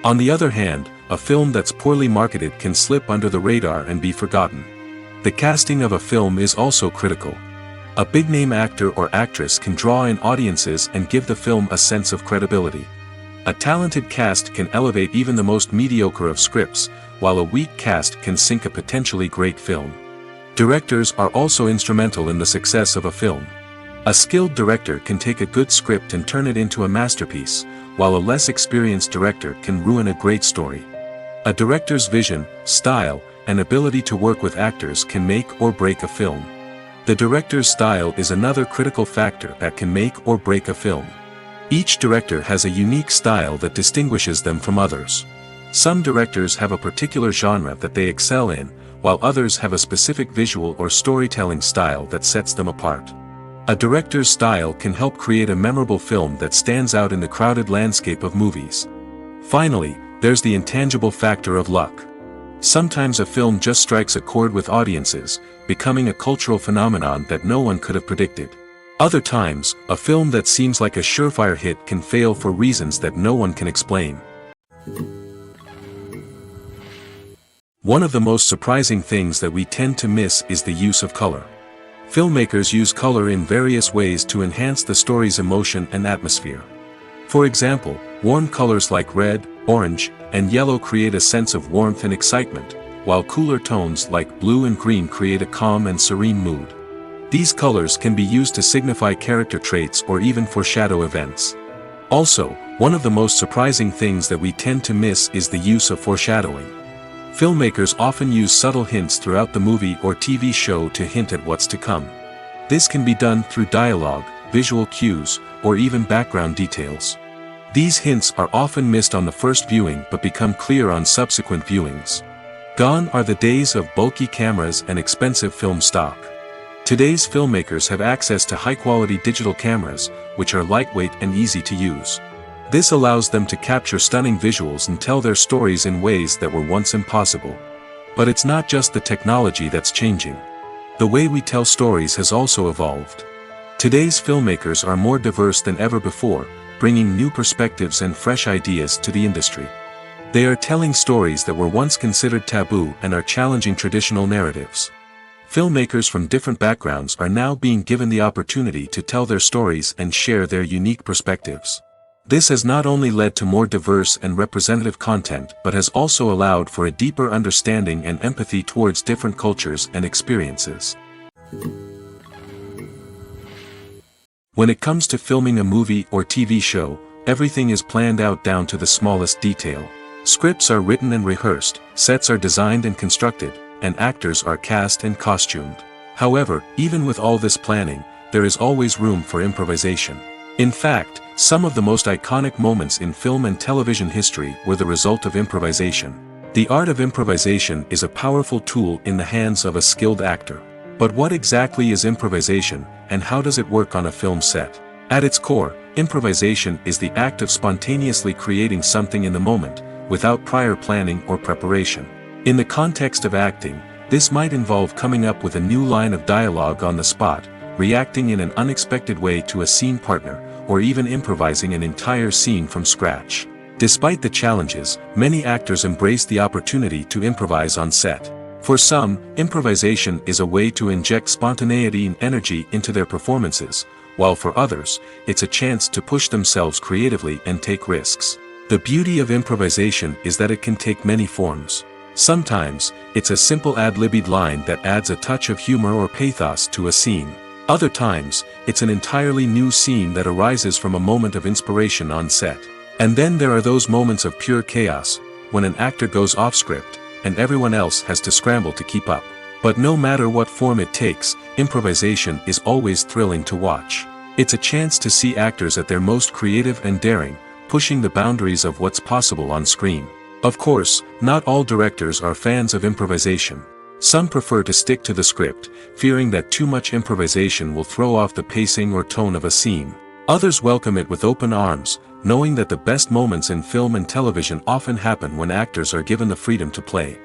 On the other hand, a film that's poorly marketed can slip under the radar and be forgotten. The casting of a film is also critical. A big-name actor or actress can draw in audiences and give the film a sense of credibility. A talented cast can elevate even the most mediocre of scripts, while a weak cast can sink a potentially great film. Directors are also instrumental in the success of a film. A skilled director can take a good script and turn it into a masterpiece, while a less experienced director can ruin a great story. A director's vision, style, and ability to work with actors can make or break a film. The director's style is another critical factor that can make or break a film. Each director has a unique style that distinguishes them from others. Some directors have a particular genre that they excel in, while others have a specific visual or storytelling style that sets them apart. A director's style can help create a memorable film that stands out in the crowded landscape of movies. Finally, there's the intangible factor of luck. Sometimes a film just strikes a chord with audiences, becoming a cultural phenomenon that no one could have predicted. Other times, a film that seems like a surefire hit can fail for reasons that no one can explain. One of the most surprising things that we tend to miss is the use of color. Filmmakers use color in various ways to enhance the story's emotion and atmosphere. For example, warm colors like red, orange, and yellow create a sense of warmth and excitement, while cooler tones like blue and green create a calm and serene mood. These colors can be used to signify character traits or even foreshadow events. Also, One of the most surprising things that we tend to miss is the use of foreshadowing. Filmmakers often use subtle hints throughout the movie or TV show to hint at what's to come. This can be done through dialogue, visual cues, or even background details. These hints are often missed on the first viewing but become clear on subsequent viewings. Gone are the days of bulky cameras and expensive film stock. Today's filmmakers have access to high-quality digital cameras, which are lightweight and easy to use. This allows them to capture stunning visuals and tell their stories in ways that were once impossible. But it's not just the technology that's changing. The way we tell stories has also evolved. Today's filmmakers are more diverse than ever before, bringing new perspectives and fresh ideas to the industry. They are telling stories that were once considered taboo and are challenging traditional narratives. Filmmakers from different backgrounds are now being given the opportunity to tell their stories and share their unique perspectives. This has not only led to more diverse and representative content but has also allowed for a deeper understanding and empathy towards different cultures and experiences. When it comes to filming a movie or TV show, everything is planned out down to the smallest detail. Scripts are written and rehearsed, sets are designed and constructed, and actors are cast and costumed. However, even with all this planning, there is always room for improvisation. In fact, some of the most iconic moments in film and television history were the result of improvisation. The art of improvisation is a powerful tool in the hands of a skilled actor. But what exactly is improvisation, and how does it work on a film set? At its core, improvisation is the act of spontaneously creating something in the moment, without prior planning or preparation. In the context of acting, this might involve coming up with a new line of dialogue on the spot, reacting in an unexpected way to a scene partner, or even improvising an entire scene from scratch. Despite the challenges, many actors embrace the opportunity to improvise on set. For some, improvisation is a way to inject spontaneity and energy into their performances, while for others, it's a chance to push themselves creatively and take risks. The beauty of improvisation is that it can take many forms. Sometimes, it's a simple ad-libbed line that adds a touch of humor or pathos to a scene. Other times, it's an entirely new scene that arises from a moment of inspiration on set. And then there are those moments of pure chaos, when an actor goes off script, and everyone else has to scramble to keep up. But no matter what form it takes, improvisation is always thrilling to watch. It's a chance to see actors at their most creative and daring, pushing the boundaries of what's possible on screen. Of course, not all directors are fans of improvisation. Some prefer to stick to the script, fearing that too much improvisation will throw off the pacing or tone of a scene. Others welcome it with open arms, knowing that the best moments in film and television often happen when actors are given the freedom to play.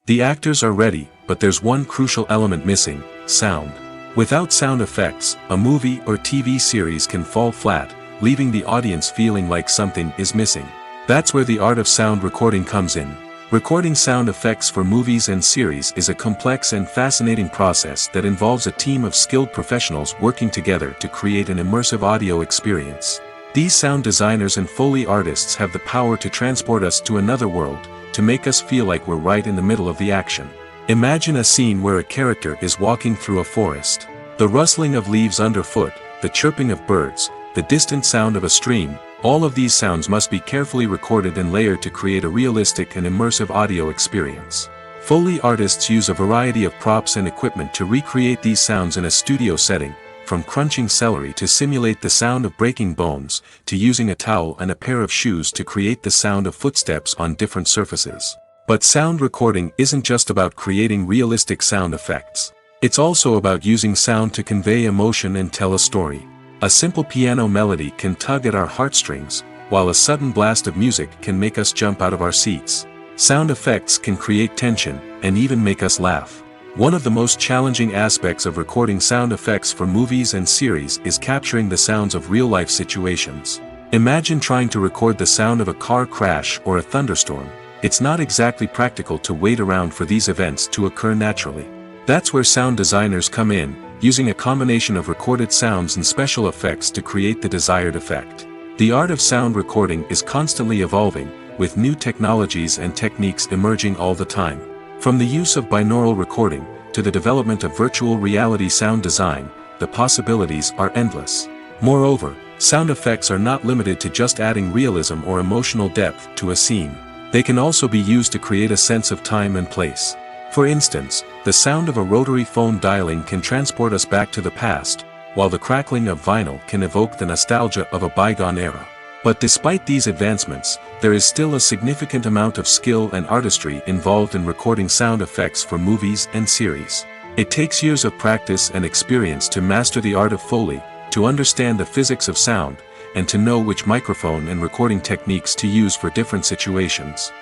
The actors are ready, but there's one crucial element missing: sound. Without sound effects, a movie or TV series can fall flat, leaving the audience feeling like something is missing. That's where the art of sound recording comes in. Recording sound effects for movies and series is a complex and fascinating process that involves a team of skilled professionals working together to create an immersive audio experience. These sound designers and Foley artists have the power to transport us to another world, to make us feel like we're right in the middle of the action. Imagine a scene where a character is walking through a forest. The rustling of leaves underfoot, the chirping of birds, the distant sound of a stream, all of these sounds must be carefully recorded and layered to create a realistic and immersive audio experience. Foley artists use a variety of props and equipment to recreate these sounds in a studio setting, from crunching celery to simulate the sound of breaking bones, to using a towel and a pair of shoes to create the sound of footsteps on different surfaces. But sound recording isn't just about creating realistic sound effects. It's also about using sound to convey emotion and tell a story. A simple piano melody can tug at our heartstrings, while a sudden blast of music can make us jump out of our seats. Sound effects can create tension, and even make us laugh. One of the most challenging aspects of recording sound effects for movies and series is capturing the sounds of real-life situations. Imagine trying to record the sound of a car crash or a thunderstorm. It's not exactly practical to wait around for these events to occur naturally. That's where sound designers come in, using a combination of recorded sounds and special effects to create the desired effect. The art of sound recording is constantly evolving, with new technologies and techniques emerging all the time. From the use of binaural recording, to the development of virtual reality sound design, the possibilities are endless. Moreover, sound effects are not limited to just adding realism or emotional depth to a scene. They can also be used to create a sense of time and place. For instance, the sound of a rotary phone dialing can transport us back to the past, while the crackling of vinyl can evoke the nostalgia of a bygone era. But despite these advancements, there is still a significant amount of skill and artistry involved in recording sound effects for movies and series. It takes years of practice and experience to master the art of Foley, to understand the physics of sound, and to know which microphone and recording techniques to use for different situations.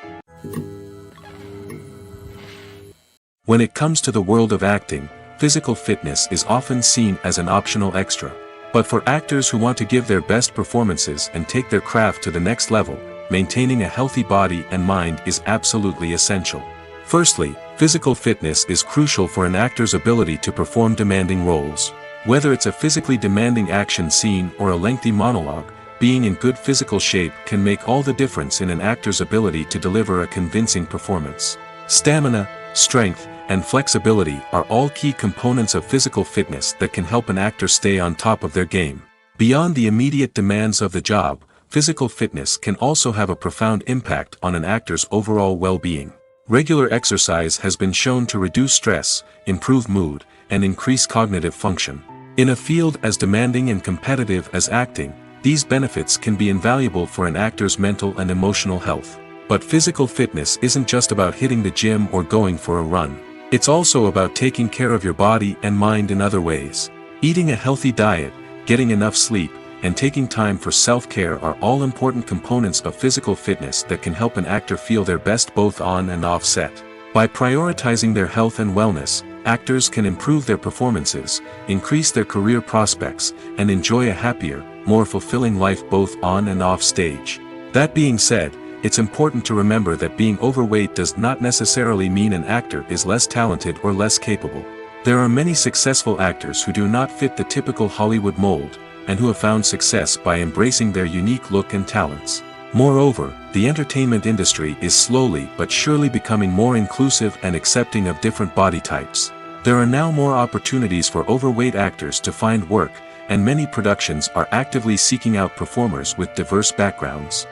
When it comes to the world of acting, physical fitness is often seen as an optional extra. But for actors who want to give their best performances and take their craft to the next level, maintaining a healthy body and mind is absolutely essential. Firstly, physical fitness is crucial for an actor's ability to perform demanding roles. Whether it's a physically demanding action scene or a lengthy monologue, being in good physical shape can make all the difference in an actor's ability to deliver a convincing performance. Stamina, strength, and flexibility are all key components of physical fitness that can help an actor stay on top of their game. Beyond the immediate demands of the job, physical fitness can also have a profound impact on an actor's overall well-being. Regular exercise has been shown to reduce stress, improve mood, and increase cognitive function. In a field as demanding and competitive as acting, these benefits can be invaluable for an actor's mental and emotional health. But physical fitness isn't just about hitting the gym or going for a run. It's also about taking care of your body and mind in other ways. Eating a healthy diet, getting enough sleep, and taking time for self-care are all important components of physical fitness that can help an actor feel their best both on and off set. By prioritizing their health and wellness, actors can improve their performances, increase their career prospects, and enjoy a happier, more fulfilling life both on and off stage. That being said, it's important to remember that being overweight does not necessarily mean an actor is less talented or less capable. There are many successful actors who do not fit the typical Hollywood mold, and who have found success by embracing their unique look and talents. Moreover, the entertainment industry is slowly but surely becoming more inclusive and accepting of different body types. There are now more opportunities for overweight actors to find work, and many productions are actively seeking out performers with diverse backgrounds.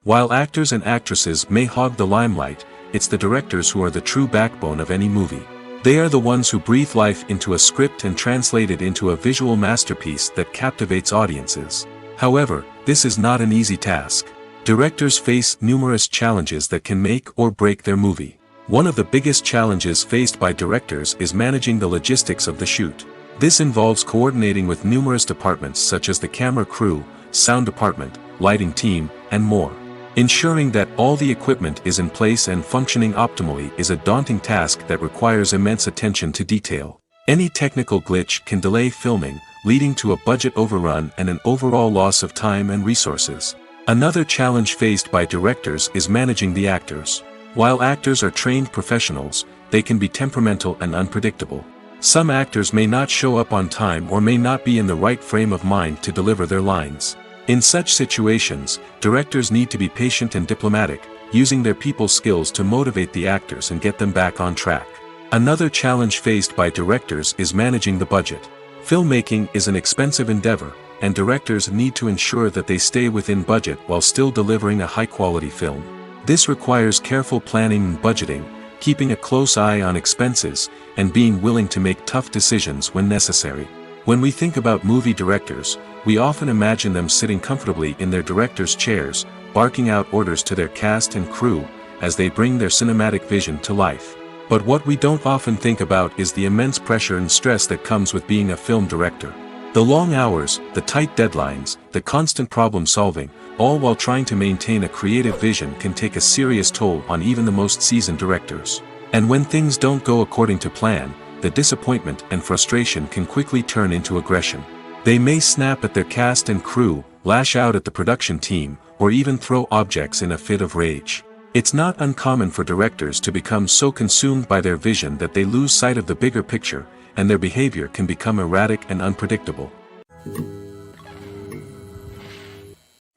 While actors and actresses may hog the limelight, it's the directors who are the true backbone of any movie. They are the ones who breathe life into a script and translate it into a visual masterpiece that captivates audiences. However, this is not an easy task. Directors face numerous challenges that can make or break their movie. One of the biggest challenges faced by directors is managing the logistics of the shoot. This involves coordinating with numerous departments such as the camera crew, sound department, lighting team, and more. Ensuring that all the equipment is in place and functioning optimally is a daunting task that requires immense attention to detail. Any technical glitch can delay filming, leading to a budget overrun and an overall loss of time and resources. Another challenge faced by directors is managing the actors. While actors are trained professionals, they can be temperamental and unpredictable. Some actors may not show up on time or may not be in the right frame of mind to deliver their lines. In such situations, directors need to be patient and diplomatic, using their people skills to motivate the actors and get them back on track. Another challenge faced by directors is managing the budget. Filmmaking is an expensive endeavor, and directors need to ensure that they stay within budget while still delivering a high-quality film. This requires careful planning and budgeting, keeping a close eye on expenses, and being willing to make tough decisions when necessary. When we think about movie directors, we often imagine them sitting comfortably in their director's chairs, barking out orders to their cast and crew, as they bring their cinematic vision to life. But what we don't often think about is the immense pressure and stress that comes with being a film director. The long hours, the tight deadlines, the constant problem solving, all while trying to maintain a creative vision can take a serious toll on even the most seasoned directors. And when things don't go according to plan, the disappointment and frustration can quickly turn into aggression. They may snap at their cast and crew, lash out at the production team, or even throw objects in a fit of rage. It's not uncommon for directors to become so consumed by their vision that they lose sight of the bigger picture, and their behavior can become erratic and unpredictable.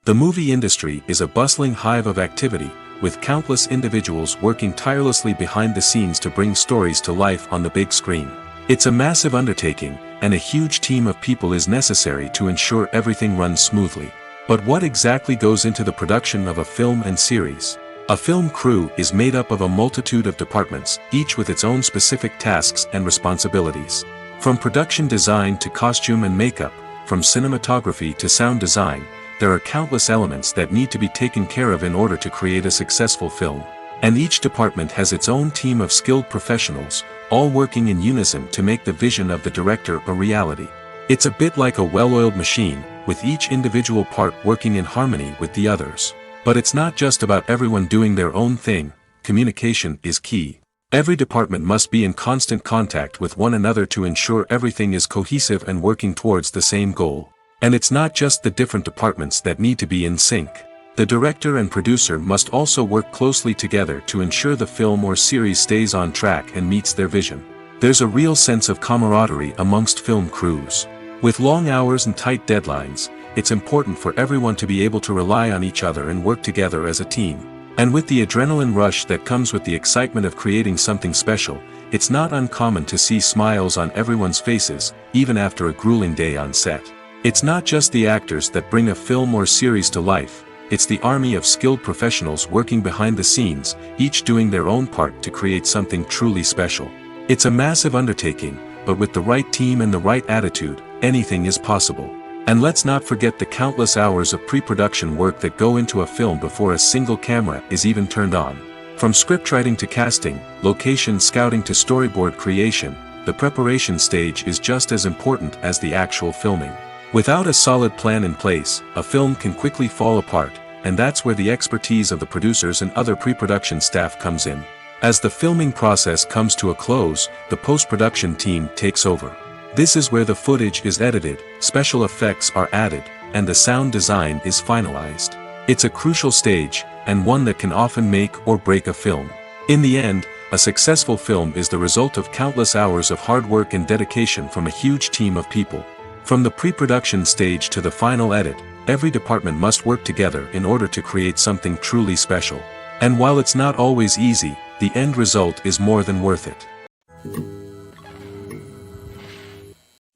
The movie industry is a bustling hive of activity, with countless individuals working tirelessly behind the scenes to bring stories to life on the big screen. It's a massive undertaking, and a huge team of people is necessary to ensure everything runs smoothly. But what exactly goes into the production of a film and series? A film crew is made up of a multitude of departments, each with its own specific tasks and responsibilities. From production design to costume and makeup, from cinematography to sound design, there are countless elements that need to be taken care of in order to create a successful film. And each department has its own team of skilled professionals, all working in unison to make the vision of the director a reality. It's a bit like a well-oiled machine, with each individual part working in harmony with the others. But it's not just about everyone doing their own thing. Communication is key. Every department must be in constant contact with one another to ensure everything is cohesive and working towards the same goal. And it's not just the different departments that need to be in sync. The director and producer must also work closely together to ensure the film or series stays on track and meets their vision. There's a real sense of camaraderie amongst film crews. With long hours and tight deadlines, it's important for everyone to be able to rely on each other and work together as a team. And with the adrenaline rush that comes with the excitement of creating something special, it's not uncommon to see smiles on everyone's faces, even after a grueling day on set. It's not just the actors that bring a film or series to life, it's the army of skilled professionals working behind the scenes, each doing their own part to create something truly special. It's a massive undertaking, but with the right team and the right attitude, anything is possible. And let's not forget the countless hours of pre-production work that go into a film before a single camera is even turned on. From scriptwriting to casting, location scouting to storyboard creation, the preparation stage is just as important as the actual filming. Without a solid plan in place, a film can quickly fall apart, and that's where the expertise of the producers and other pre-production staff comes in. As the filming process comes to a close, the post-production team takes over. This is where the footage is edited, special effects are added, and the sound design is finalized. It's a crucial stage, and one that can often make or break a film. In the end, a successful film is the result of countless hours of hard work and dedication from a huge team of people. From the pre-production stage to the final edit, every department must work together in order to create something truly special. And while it's not always easy, the end result is more than worth it.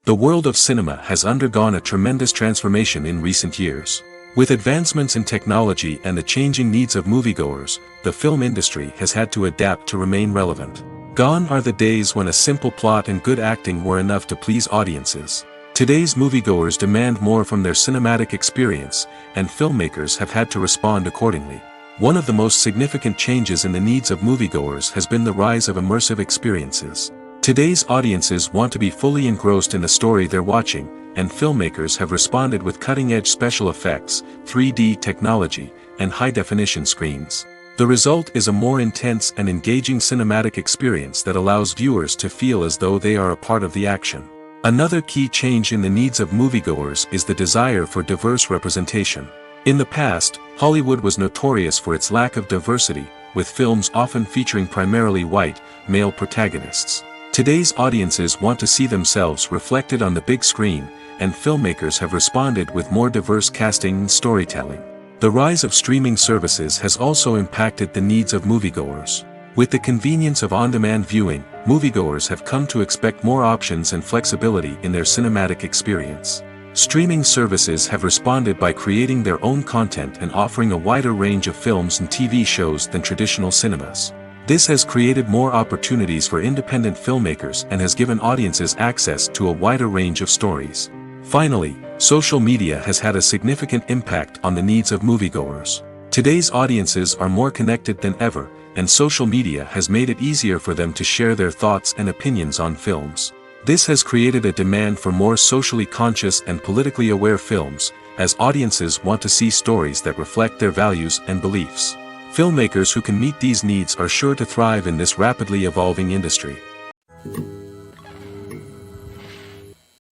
The world of cinema has undergone a tremendous transformation in recent years. With advancements in technology and the changing needs of moviegoers, the film industry has had to adapt to remain relevant. Gone are the days when a simple plot and good acting were enough to please audiences. Today's moviegoers demand more from their cinematic experience, and filmmakers have had to respond accordingly. One of the most significant changes in the needs of moviegoers has been the rise of immersive experiences. Today's audiences want to be fully engrossed in the story they're watching, and filmmakers have responded with cutting-edge special effects, 3D technology, and high-definition screens. The result is a more intense and engaging cinematic experience that allows viewers to feel as though they are a part of the action. Another key change in the needs of moviegoers is the desire for diverse representation. In the past, Hollywood was notorious for its lack of diversity, with films often featuring primarily white, male protagonists. Today's audiences want to see themselves reflected on the big screen, and filmmakers have responded with more diverse casting and storytelling. The rise of streaming services has also impacted the needs of moviegoers. With the convenience of on-demand viewing, moviegoers have come to expect more options and flexibility in their cinematic experience. Streaming services have responded by creating their own content and offering a wider range of films and TV shows than traditional cinemas. This has created more opportunities for independent filmmakers and has given audiences access to a wider range of stories. Finally, social media has had a significant impact on the needs of moviegoers. Today's audiences are more connected than ever, and social media has made it easier for them to share their thoughts and opinions on films. This has created a demand for more socially conscious and politically aware films, as audiences want to see stories that reflect their values and beliefs. Filmmakers who can meet these needs are sure to thrive in this rapidly evolving industry.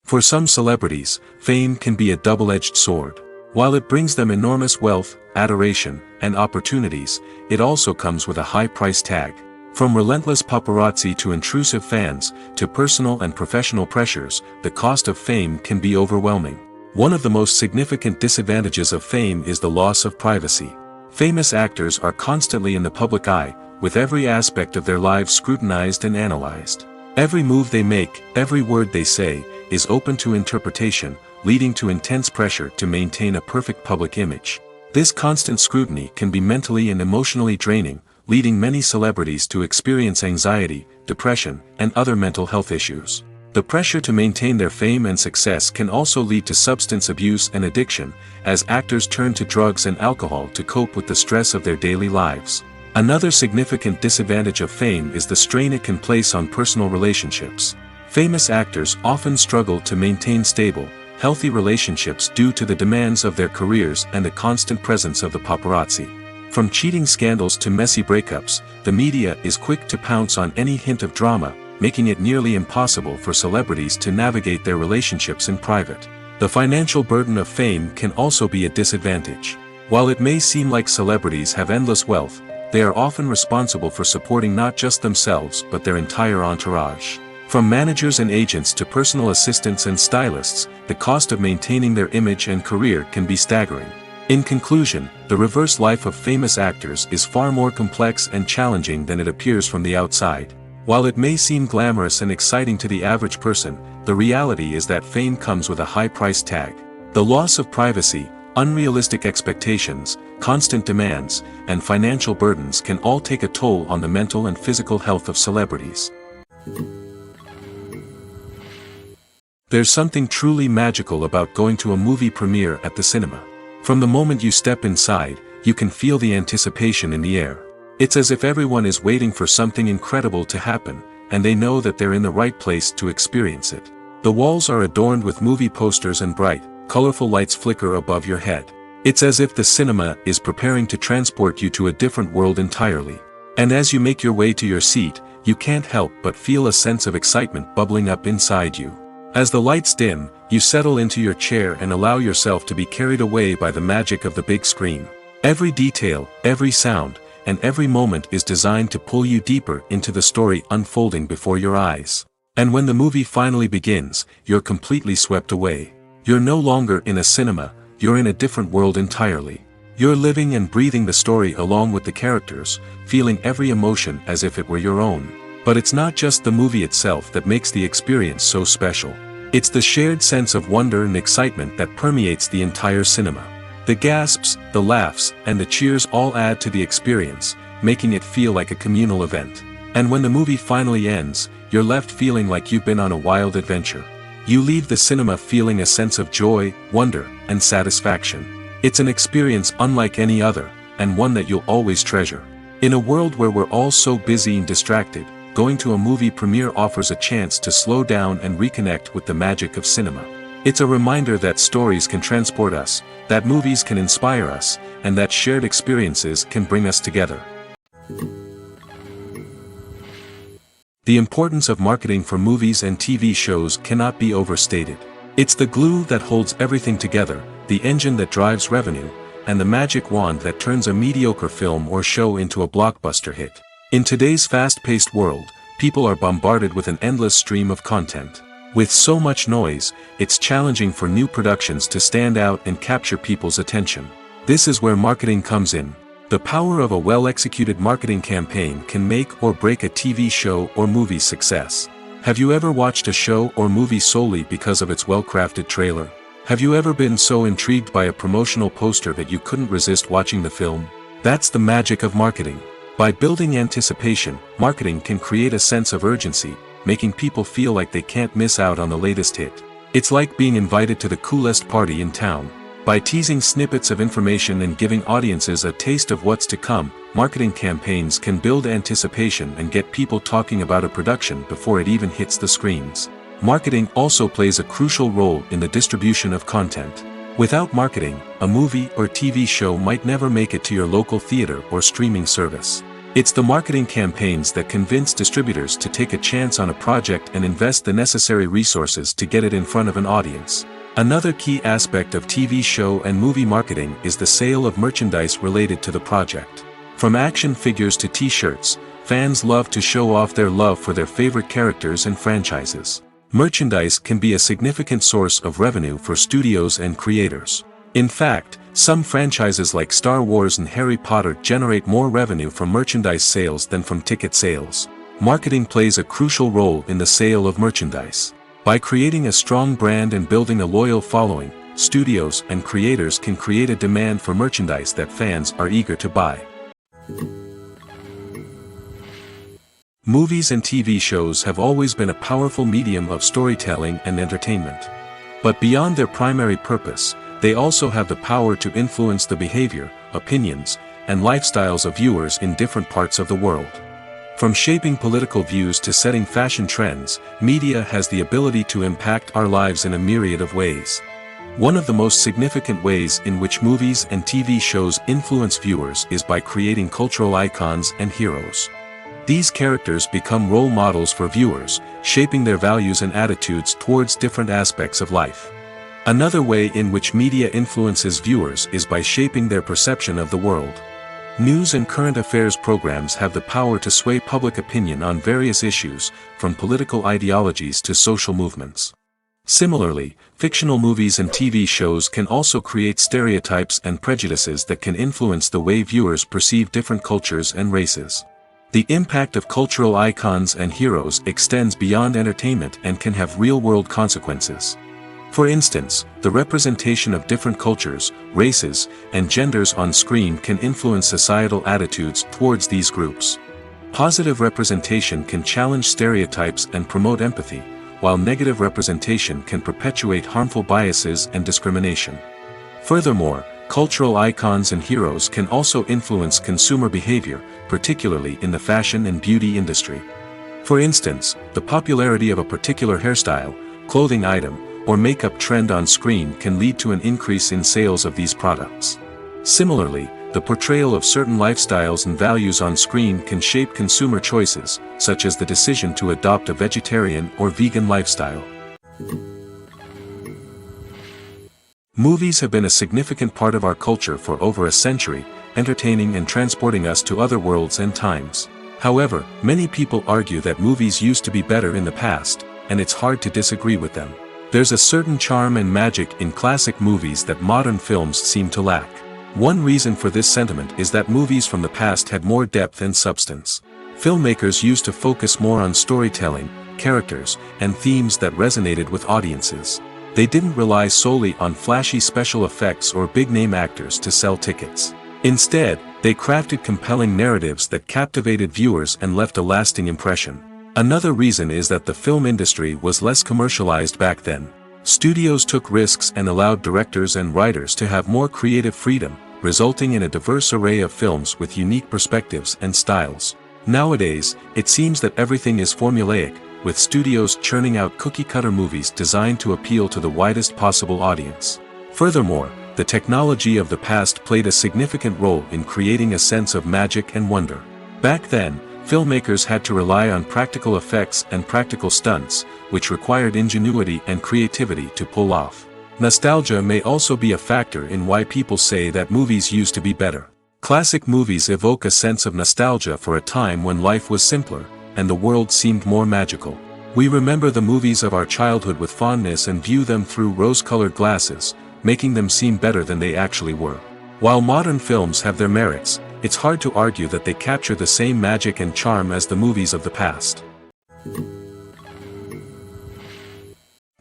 For some celebrities, fame can be a double-edged sword. While it brings them enormous wealth, adoration, and opportunities, it also comes with a high price tag. From relentless paparazzi to intrusive fans, to personal and professional pressures, the cost of fame can be overwhelming. One of the most significant disadvantages of fame is the loss of privacy. Famous actors are constantly in the public eye, with every aspect of their lives scrutinized and analyzed. Every move they make, every word they say, is open to interpretation, leading to intense pressure to maintain a perfect public image. This constant scrutiny can be mentally and emotionally draining, leading many celebrities to experience anxiety, depression, and other mental health issues. The pressure to maintain their fame and success can also lead to substance abuse and addiction, as actors turn to drugs and alcohol to cope with the stress of their daily lives. Another significant disadvantage of fame is the strain it can place on personal relationships. Famous actors often struggle to maintain stable, healthy relationships due to the demands of their careers and the constant presence of the paparazzi. From cheating scandals to messy breakups, the media is quick to pounce on any hint of drama, making it nearly impossible for celebrities to navigate their relationships in private. The financial burden of fame can also be a disadvantage. While it may seem like celebrities have endless wealth, they are often responsible for supporting not just themselves but their entire entourage. From managers and agents to personal assistants and stylists, the cost of maintaining their image and career can be staggering. In conclusion, the reverse life of famous actors is far more complex and challenging than it appears from the outside. While it may seem glamorous and exciting to the average person, the reality is that fame comes with a high price tag. The loss of privacy, unrealistic expectations, constant demands, and financial burdens can all take a toll on the mental and physical health of celebrities. There's something truly magical about going to a movie premiere at the cinema. From the moment you step inside, you can feel the anticipation in the air. It's as if everyone is waiting for something incredible to happen, and they know that they're in the right place to experience it. The walls are adorned with movie posters and bright, colorful lights flicker above your head. It's as if the cinema is preparing to transport you to a different world entirely. And as you make your way to your seat, you can't help but feel a sense of excitement bubbling up inside you. As the lights dim, you settle into your chair and allow yourself to be carried away by the magic of the big screen. Every detail, every sound, and every moment is designed to pull you deeper into the story unfolding before your eyes. And when the movie finally begins, you're completely swept away. You're no longer in a cinema, you're in a different world entirely. You're living and breathing the story along with the characters, feeling every emotion as if it were your own. But it's not just the movie itself that makes the experience so special. It's the shared sense of wonder and excitement that permeates the entire cinema. The gasps, the laughs, and the cheers all add to the experience, making it feel like a communal event. And when the movie finally ends, you're left feeling like you've been on a wild adventure. You leave the cinema feeling a sense of joy, wonder, and satisfaction. It's an experience unlike any other, and one that you'll always treasure. In a world where we're all so busy and distracted, going to a movie premiere offers a chance to slow down and reconnect with the magic of cinema. It's a reminder that stories can transport us, that movies can inspire us, and that shared experiences can bring us together. The importance of marketing for movies and TV shows cannot be overstated. It's the glue that holds everything together, the engine that drives revenue, and the magic wand that turns a mediocre film or show into a blockbuster hit. In today's fast-paced world, people are bombarded with an endless stream of content. With so much noise, it's challenging for new productions to stand out and capture people's attention. This is where marketing comes in. The power of a well-executed marketing campaign can make or break a TV show or movie's success. Have you ever watched a show or movie solely because of its well-crafted trailer? Have you ever been so intrigued by a promotional poster that you couldn't resist watching the film? That's the magic of marketing. By building anticipation, marketing can create a sense of urgency, making people feel like they can't miss out on the latest hit. It's like being invited to the coolest party in town. By teasing snippets of information and giving audiences a taste of what's to come, marketing campaigns can build anticipation and get people talking about a production before it even hits the screens. Marketing also plays a crucial role in the distribution of content. Without marketing, a movie or TV show might never make it to your local theater or streaming service. It's the marketing campaigns that convince distributors to take a chance on a project and invest the necessary resources to get it in front of an audience. Another key aspect of TV show and movie marketing is the sale of merchandise related to the project. From action figures to t-shirts, fans love to show off their love for their favorite characters and franchises. Merchandise can be a significant source of revenue for studios and creators. In fact, some franchises like Star Wars and Harry Potter generate more revenue from merchandise sales than from ticket sales. Marketing plays a crucial role in the sale of merchandise. By creating a strong brand and building a loyal following, studios and creators can create a demand for merchandise that fans are eager to buy. Movies and TV shows have always been a powerful medium of storytelling and entertainment. But beyond their primary purpose, they also have the power to influence the behavior, opinions, and lifestyles of viewers in different parts of the world. From shaping political views to setting fashion trends, media has the ability to impact our lives in a myriad of ways. One of the most significant ways in which movies and TV shows influence viewers is by creating cultural icons and heroes. These characters become role models for viewers, shaping their values and attitudes towards different aspects of life. Another way in which media influences viewers is by shaping their perception of the world. News and current affairs programs have the power to sway public opinion on various issues, from political ideologies to social movements. Similarly, fictional movies and TV shows can also create stereotypes and prejudices that can influence the way viewers perceive different cultures and races. The impact of cultural icons and heroes extends beyond entertainment and can have real-world consequences. For instance, the representation of different cultures, races, and genders on screen can influence societal attitudes towards these groups. Positive representation can challenge stereotypes and promote empathy, while negative representation can perpetuate harmful biases and discrimination. Furthermore, cultural icons and heroes can also influence consumer behavior, particularly in the fashion and beauty industry. For instance, the popularity of a particular hairstyle, clothing item, or makeup trend on screen can lead to an increase in sales of these products. Similarly, the portrayal of certain lifestyles and values on screen can shape consumer choices, such as the decision to adopt a vegetarian or vegan lifestyle. Movies have been a significant part of our culture for over a century, entertaining and transporting us to other worlds and times. However, many people argue that movies used to be better in the past, and it's hard to disagree with them. There's a certain charm and magic in classic movies that modern films seem to lack. One reason for this sentiment is that movies from the past had more depth and substance. Filmmakers used to focus more on storytelling, characters, and themes that resonated with audiences. They didn't rely solely on flashy special effects or big-name actors to sell tickets. Instead, they crafted compelling narratives that captivated viewers and left a lasting impression. Another reason is that the film industry was less commercialized back then. Studios took risks and allowed directors and writers to have more creative freedom, resulting in a diverse array of films with unique perspectives and styles. Nowadays, it seems that everything is formulaic, with studios churning out cookie-cutter movies designed to appeal to the widest possible audience. Furthermore, the technology of the past played a significant role in creating a sense of magic and wonder. Back then, filmmakers had to rely on practical effects and practical stunts, which required ingenuity and creativity to pull off. Nostalgia may also be a factor in why people say that movies used to be better. Classic movies evoke a sense of nostalgia for a time when life was simpler, and the world seemed more magical. We remember the movies of our childhood with fondness and view them through rose-colored glasses, making them seem better than they actually were. While modern films have their merits, it's hard to argue that they capture the same magic and charm as the movies of the past.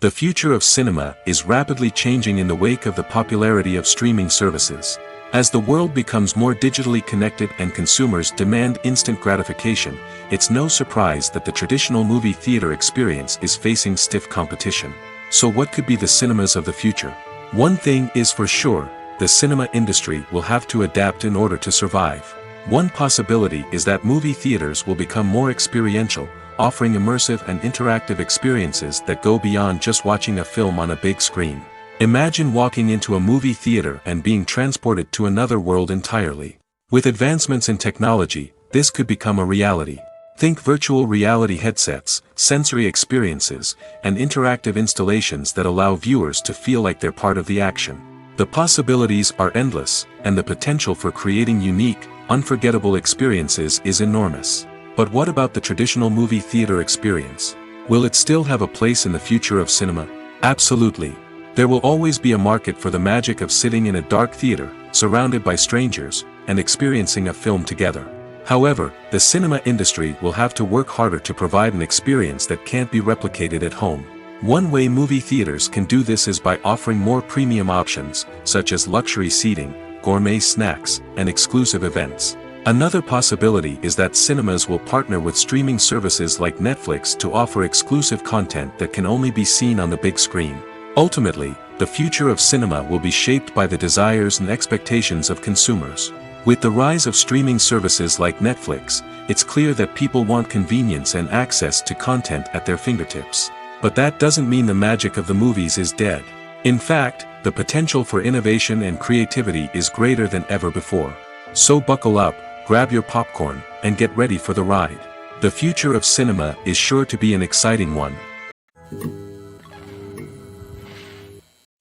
The future of cinema is rapidly changing in the wake of the popularity of streaming services. As the world becomes more digitally connected and consumers demand instant gratification, it's no surprise that the traditional movie theater experience is facing stiff competition. So what could be the cinemas of the future? One thing is for sure, the cinema industry will have to adapt in order to survive. One possibility is that movie theaters will become more experiential, offering immersive and interactive experiences that go beyond just watching a film on a big screen. Imagine walking into a movie theater and being transported to another world entirely. With advancements in technology, this could become a reality. Think virtual reality headsets, sensory experiences, and interactive installations that allow viewers to feel like they're part of the action. The possibilities are endless, and the potential for creating unique, unforgettable experiences is enormous. But what about the traditional movie theater experience? Will it still have a place in the future of cinema? Absolutely. There will always be a market for the magic of sitting in a dark theater, surrounded by strangers, and experiencing a film together. However, the cinema industry will have to work harder to provide an experience that can't be replicated at home. One way movie theaters can do this is by offering more premium options, such as luxury seating, gourmet snacks, and exclusive events. Another possibility is that cinemas will partner with streaming services like Netflix to offer exclusive content that can only be seen on the big screen. Ultimately, the future of cinema will be shaped by the desires and expectations of consumers. With the rise of streaming services like Netflix, it's clear that people want convenience and access to content at their fingertips. But that doesn't mean the magic of the movies is dead. In fact, the potential for innovation and creativity is greater than ever before. So buckle up, grab your popcorn, and get ready for the ride. The future of cinema is sure to be an exciting one.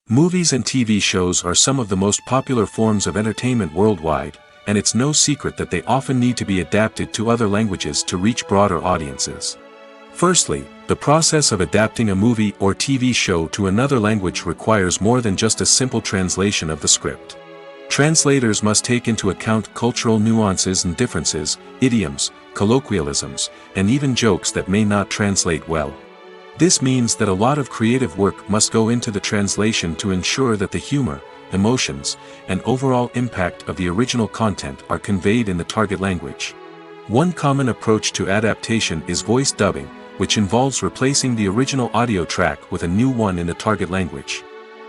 Movies and TV shows are some of the most popular forms of entertainment worldwide, and it's no secret that they often need to be adapted to other languages to reach broader audiences. Firstly, the process of adapting a movie or TV show to another language requires more than just a simple translation of the script. Translators must take into account cultural nuances and differences, idioms, colloquialisms, and even jokes that may not translate well. This means that a lot of creative work must go into the translation to ensure that the humor, emotions, and overall impact of the original content are conveyed in the target language. One common approach to adaptation is voice dubbing, which involves replacing the original audio track with a new one in the target language.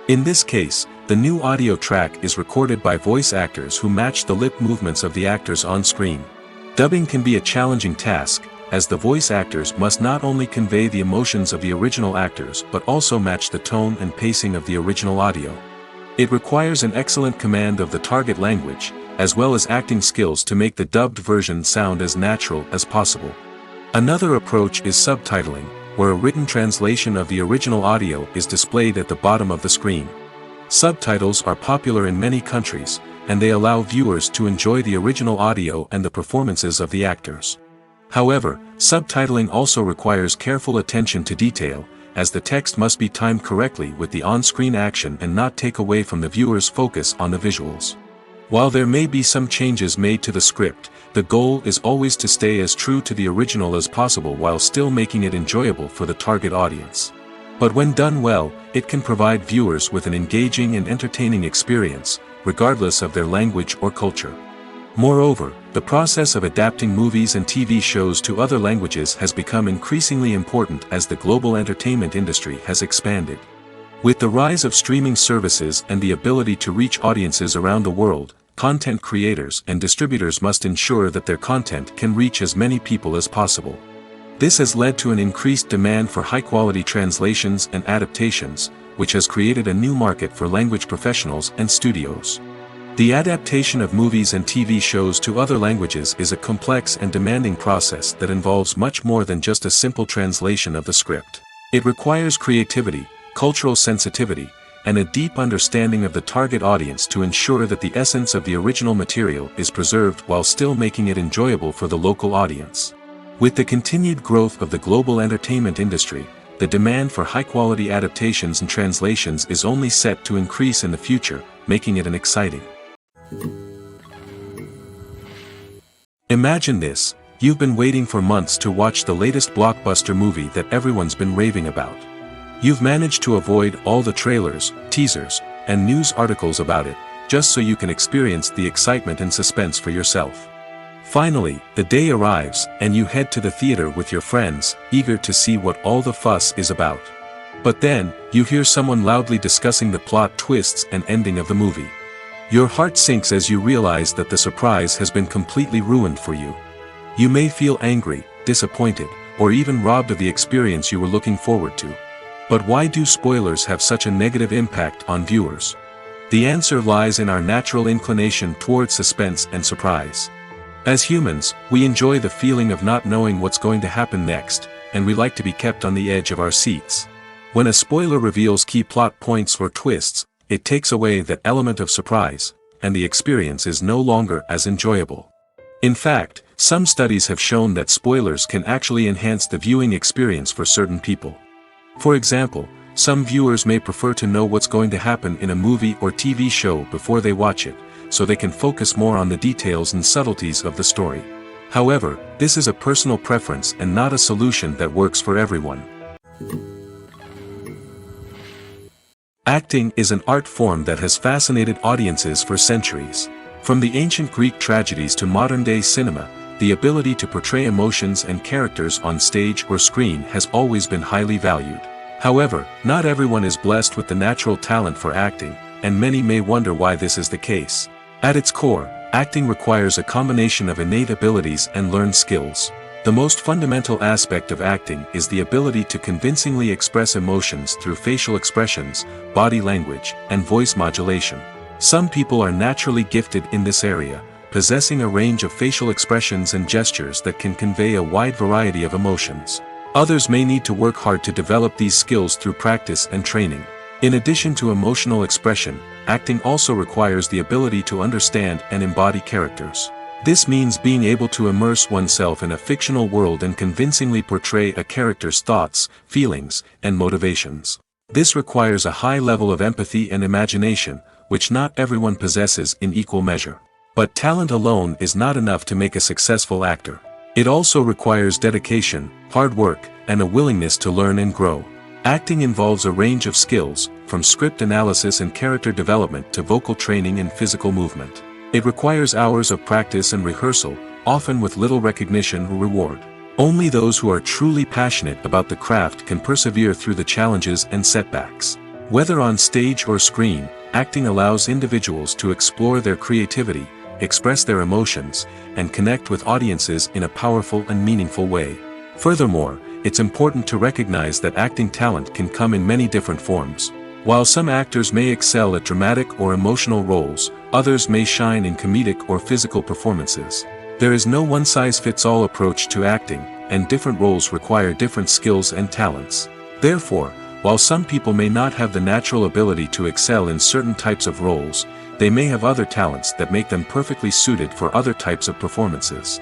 In this case, the new audio track is recorded by voice actors who match the lip movements of the actors on screen. Dubbing can be a challenging task, as the voice actors must not only convey the emotions of the original actors but also match the tone and pacing of the original audio. It requires an excellent command of the target language, as well as acting skills to make the dubbed version sound as natural as possible. Another approach is subtitling, where a written translation of the original audio is displayed at the bottom of the screen. Subtitles are popular in many countries, and they allow viewers to enjoy the original audio and the performances of the actors. However, subtitling also requires careful attention to detail, as the text must be timed correctly with the on-screen action and not take away from the viewer's focus on the visuals. While there may be some changes made to the script, the goal is always to stay as true to the original as possible while still making it enjoyable for the target audience. But when done well, it can provide viewers with an engaging and entertaining experience, regardless of their language or culture. Moreover, the process of adapting movies and TV shows to other languages has become increasingly important as the global entertainment industry has expanded. With the rise of streaming services and the ability to reach audiences around the world, content creators and distributors must ensure that their content can reach as many people as possible. This has led to an increased demand for high-quality translations and adaptations, which has created a new market for language professionals and studios. The adaptation of movies and TV shows to other languages is a complex and demanding process that involves much more than just a simple translation of the script. It requires creativity, cultural sensitivity, and a deep understanding of the target audience to ensure that the essence of the original material is preserved while still making it enjoyable for the local audience. With the continued growth of the global entertainment industry, the demand for high-quality adaptations and translations is only set to increase in the future, making it exciting. Imagine this: you've been waiting for months to watch the latest blockbuster movie that everyone's been raving about. You've managed to avoid all the trailers, teasers, and news articles about it, just so you can experience the excitement and suspense for yourself. Finally, the day arrives, and you head to the theater with your friends, eager to see what all the fuss is about. But then, you hear someone loudly discussing the plot twists and ending of the movie. Your heart sinks as you realize that the surprise has been completely ruined for you. You may feel angry, disappointed, or even robbed of the experience you were looking forward to. But why do spoilers have such a negative impact on viewers? The answer lies in our natural inclination towards suspense and surprise. As humans, we enjoy the feeling of not knowing what's going to happen next, and we like to be kept on the edge of our seats. When a spoiler reveals key plot points or twists, it takes away that element of surprise, and the experience is no longer as enjoyable. In fact, some studies have shown that spoilers can actually enhance the viewing experience for certain people. For example, some viewers may prefer to know what's going to happen in a movie or TV show before they watch it, so they can focus more on the details and subtleties of the story. However, this is a personal preference and not a solution that works for everyone. Acting is an art form that has fascinated audiences for centuries. From the ancient Greek tragedies to modern-day cinema, the ability to portray emotions and characters on stage or screen has always been highly valued. However, not everyone is blessed with the natural talent for acting, and many may wonder why this is the case. At its core, acting requires a combination of innate abilities and learned skills. The most fundamental aspect of acting is the ability to convincingly express emotions through facial expressions, body language, and voice modulation. Some people are naturally gifted in this area, possessing a range of facial expressions and gestures that can convey a wide variety of emotions. Others may need to work hard to develop these skills through practice and training. In addition to emotional expression, acting also requires the ability to understand and embody characters. This means being able to immerse oneself in a fictional world and convincingly portray a character's thoughts, feelings, and motivations. This requires a high level of empathy and imagination, which not everyone possesses in equal measure. But talent alone is not enough to make a successful actor. It also requires dedication, hard work, and a willingness to learn and grow. Acting involves a range of skills, from script analysis and character development to vocal training and physical movement. It requires hours of practice and rehearsal, often with little recognition or reward. Only those who are truly passionate about the craft can persevere through the challenges and setbacks. Whether on stage or screen, acting allows individuals to explore their creativity, express their emotions, and connect with audiences in a powerful and meaningful way. Furthermore, it's important to recognize that acting talent can come in many different forms. While some actors may excel at dramatic or emotional roles, others may shine in comedic or physical performances. There is no one-size-fits-all approach to acting, and different roles require different skills and talents. Therefore, while some people may not have the natural ability to excel in certain types of roles, they may have other talents that make them perfectly suited for other types of performances.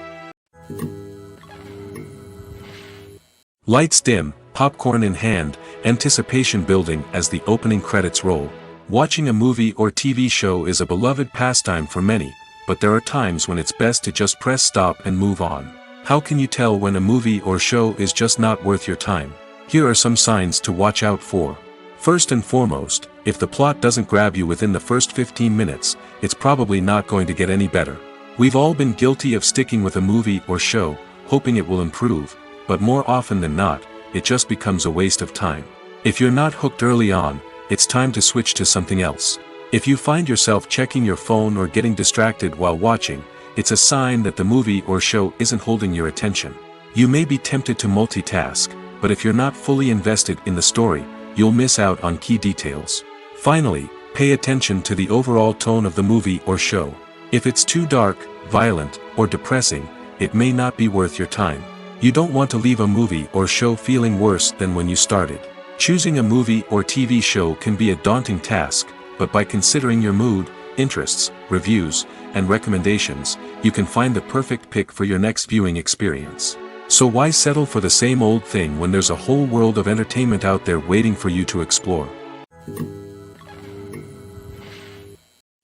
Lights dim, popcorn in hand, anticipation building as the opening credits roll. Watching a movie or TV show is a beloved pastime for many, but there are times when it's best to just press stop and move on. How can you tell when a movie or show is just not worth your time? Here are some signs to watch out for. First and foremost, if the plot doesn't grab you within the first 15 minutes, it's probably not going to get any better. We've all been guilty of sticking with a movie or show, hoping it will improve, but more often than not, it just becomes a waste of time. If you're not hooked early on, it's time to switch to something else. If you find yourself checking your phone or getting distracted while watching, it's a sign that the movie or show isn't holding your attention. You may be tempted to multitask, but if you're not fully invested in the story, you'll miss out on key details. Finally, pay attention to the overall tone of the movie or show. If it's too dark, violent, or depressing, it may not be worth your time. You don't want to leave a movie or show feeling worse than when you started. Choosing a movie or TV show can be a daunting task, but by considering your mood, interests, reviews, and recommendations, you can find the perfect pick for your next viewing experience. So why settle for the same old thing when there's a whole world of entertainment out there waiting for you to explore?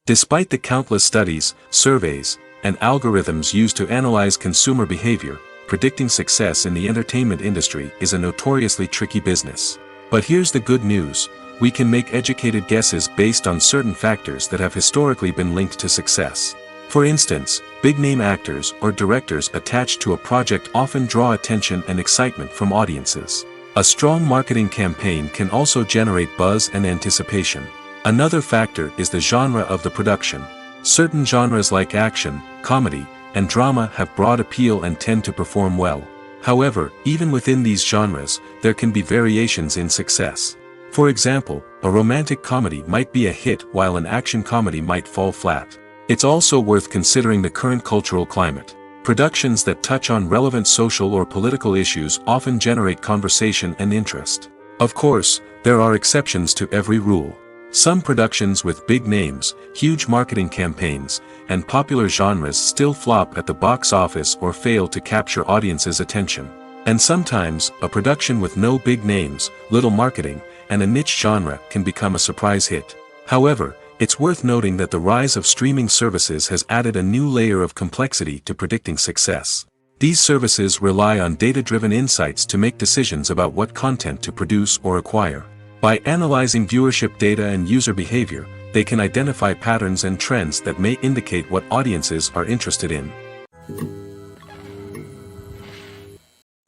Despite the countless studies, surveys, and algorithms used to analyze consumer behavior, predicting success in the entertainment industry is a notoriously tricky business. But here's the good news: we can make educated guesses based on certain factors that have historically been linked to success. For instance, big-name actors or directors attached to a project often draw attention and excitement from audiences. A strong marketing campaign can also generate buzz and anticipation. Another factor is the genre of the production. Certain genres like action, comedy, and drama have broad appeal and tend to perform well. However, even within these genres, there can be variations in success. For example, a romantic comedy might be a hit while an action comedy might fall flat. It's also worth considering the current cultural climate. Productions that touch on relevant social or political issues often generate conversation and interest. Of course, there are exceptions to every rule. Some productions with big names, huge marketing campaigns, and popular genres still flop at the box office or fail to capture audiences' attention. And sometimes, a production with no big names, little marketing, and a niche genre can become a surprise hit. However, it's worth noting that the rise of streaming services has added a new layer of complexity to predicting success. These services rely on data-driven insights to make decisions about what content to produce or acquire. By analyzing viewership data and user behavior, they can identify patterns and trends that may indicate what audiences are interested in.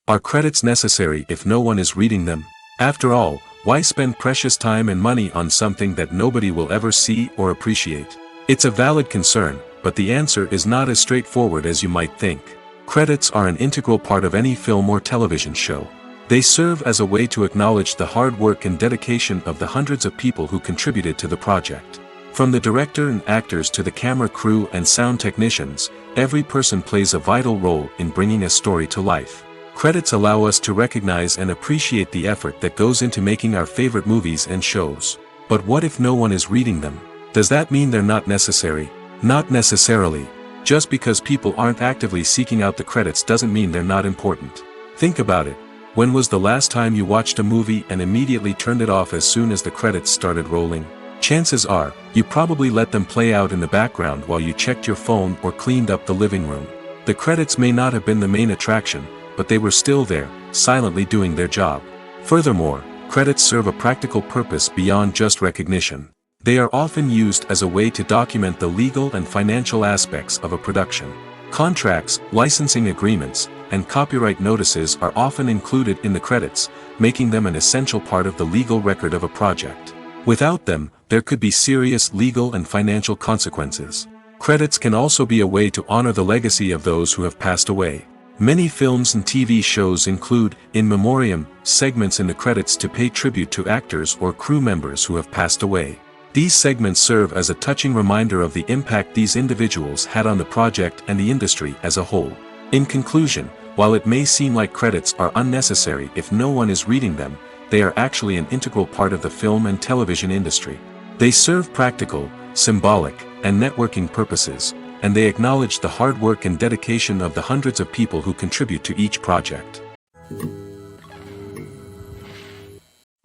Are credits necessary if no one is reading them? After all, why spend precious time and money on something that nobody will ever see or appreciate? It's a valid concern, but the answer is not as straightforward as you might think. Credits are an integral part of any film or television show. They serve as a way to acknowledge the hard work and dedication of the hundreds of people who contributed to the project. From the director and actors to the camera crew and sound technicians, every person plays a vital role in bringing a story to life. Credits allow us to recognize and appreciate the effort that goes into making our favorite movies and shows. But what if no one is reading them? Does that mean they're not necessary? Not necessarily. Just because people aren't actively seeking out the credits doesn't mean they're not important. Think about it. When was the last time you watched a movie and immediately turned it off as soon as the credits started rolling? Chances are, you probably let them play out in the background while you checked your phone or cleaned up the living room. The credits may not have been the main attraction, but they were still there, silently doing their job. Furthermore, credits serve a practical purpose beyond just recognition. They are often used as a way to document the legal and financial aspects of a production. Contracts, licensing agreements, and copyright notices are often included in the credits, making them an essential part of the legal record of a project. Without them, there could be serious legal and financial consequences. Credits can also be a way to honor the legacy of those who have passed away. Many films and TV shows include in memoriam segments in the credits to pay tribute to actors or crew members who have passed away. These segments serve as a touching reminder of the impact these individuals had on the project and the industry as a whole. In conclusion, while it may seem like credits are unnecessary if no one is reading them, they are actually an integral part of the film and television industry. They serve practical, symbolic, and networking purposes, and they acknowledge the hard work and dedication of the hundreds of people who contribute to each project.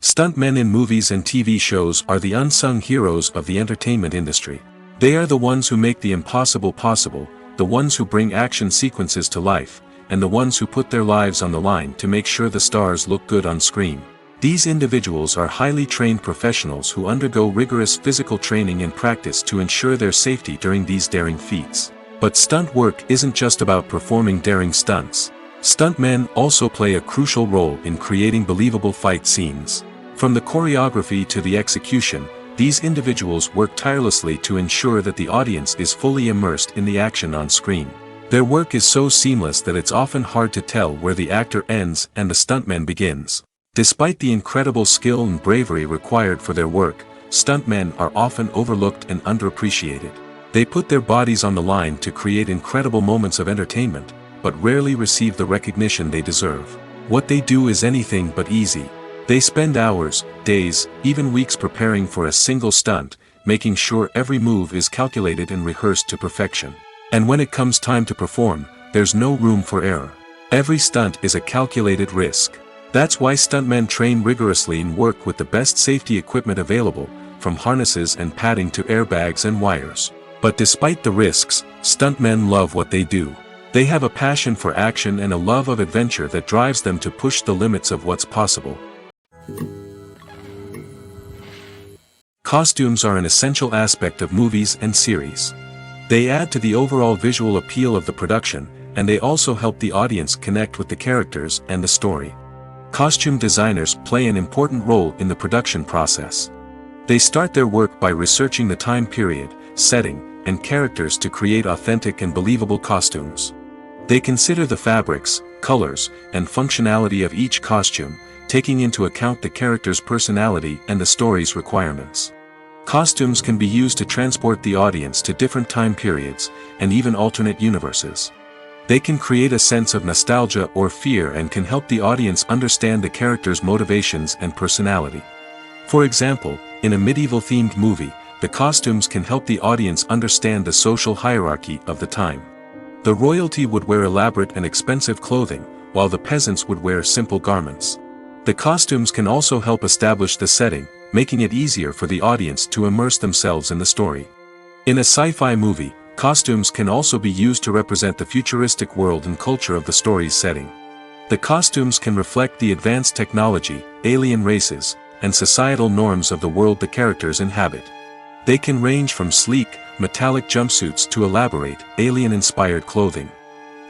Stuntmen in movies and TV shows are the unsung heroes of the entertainment industry. They are the ones who make the impossible possible, the ones who bring action sequences to life, and the ones who put their lives on the line to make sure the stars look good on screen. These individuals are highly trained professionals who undergo rigorous physical training and practice to ensure their safety during these daring feats. But stunt work isn't just about performing daring stunts. Stuntmen also play a crucial role in creating believable fight scenes. From the choreography to the execution, these individuals work tirelessly to ensure that the audience is fully immersed in the action on screen. Their work is so seamless that it's often hard to tell where the actor ends and the stuntman begins. Despite the incredible skill and bravery required for their work, stuntmen are often overlooked and underappreciated. They put their bodies on the line to create incredible moments of entertainment, but rarely receive the recognition they deserve. What they do is anything but easy. They spend hours, days, even weeks preparing for a single stunt, making sure every move is calculated and rehearsed to perfection. And when it comes time to perform, there's no room for error. Every stunt is a calculated risk. That's why stuntmen train rigorously and work with the best safety equipment available, from harnesses and padding to airbags and wires. But despite the risks, stuntmen love what they do. They have a passion for action and a love of adventure that drives them to push the limits of what's possible. Costumes are an essential aspect of movies and series. They add to the overall visual appeal of the production, and they also help the audience connect with the characters and the story. Costume designers play an important role in the production process. They start their work by researching the time period, setting, and characters to create authentic and believable costumes. They consider the fabrics, colors, and functionality of each costume, taking into account the character's personality and the story's requirements. Costumes can be used to transport the audience to different time periods, and even alternate universes. They can create a sense of nostalgia or fear and can help the audience understand the character's motivations and personality. For example, in a medieval-themed movie, the costumes can help the audience understand the social hierarchy of the time. The royalty would wear elaborate and expensive clothing, while the peasants would wear simple garments. The costumes can also help establish the setting, making it easier for the audience to immerse themselves in the story. In a sci-fi movie, Costumes can also be used to represent the futuristic world and culture of the story's setting. The costumes can reflect the advanced technology, alien races, and societal norms of the world the characters inhabit. They can range from sleek, metallic jumpsuits to elaborate, alien-inspired clothing.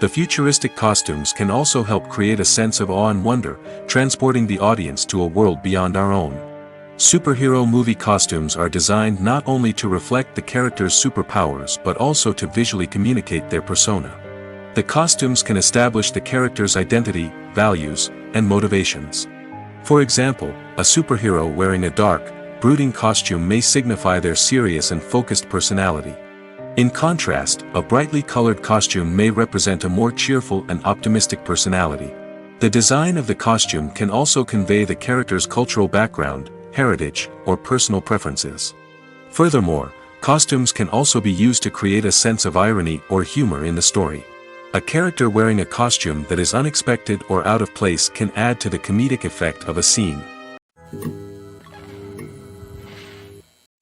The futuristic costumes can also help create a sense of awe and wonder, transporting the audience to a world beyond our own. Superhero movie costumes are designed not only to reflect the character's superpowers but also to visually communicate their persona. The costumes can establish the character's identity, values, and motivations. For example, a superhero wearing a dark, brooding costume may signify their serious and focused personality. In contrast, a brightly colored costume may represent a more cheerful and optimistic personality. The design of the costume can also convey the character's cultural background, heritage, or personal preferences. Furthermore, costumes can also be used to create a sense of irony or humor in the story. A character wearing a costume that is unexpected or out of place can add to the comedic effect of a scene.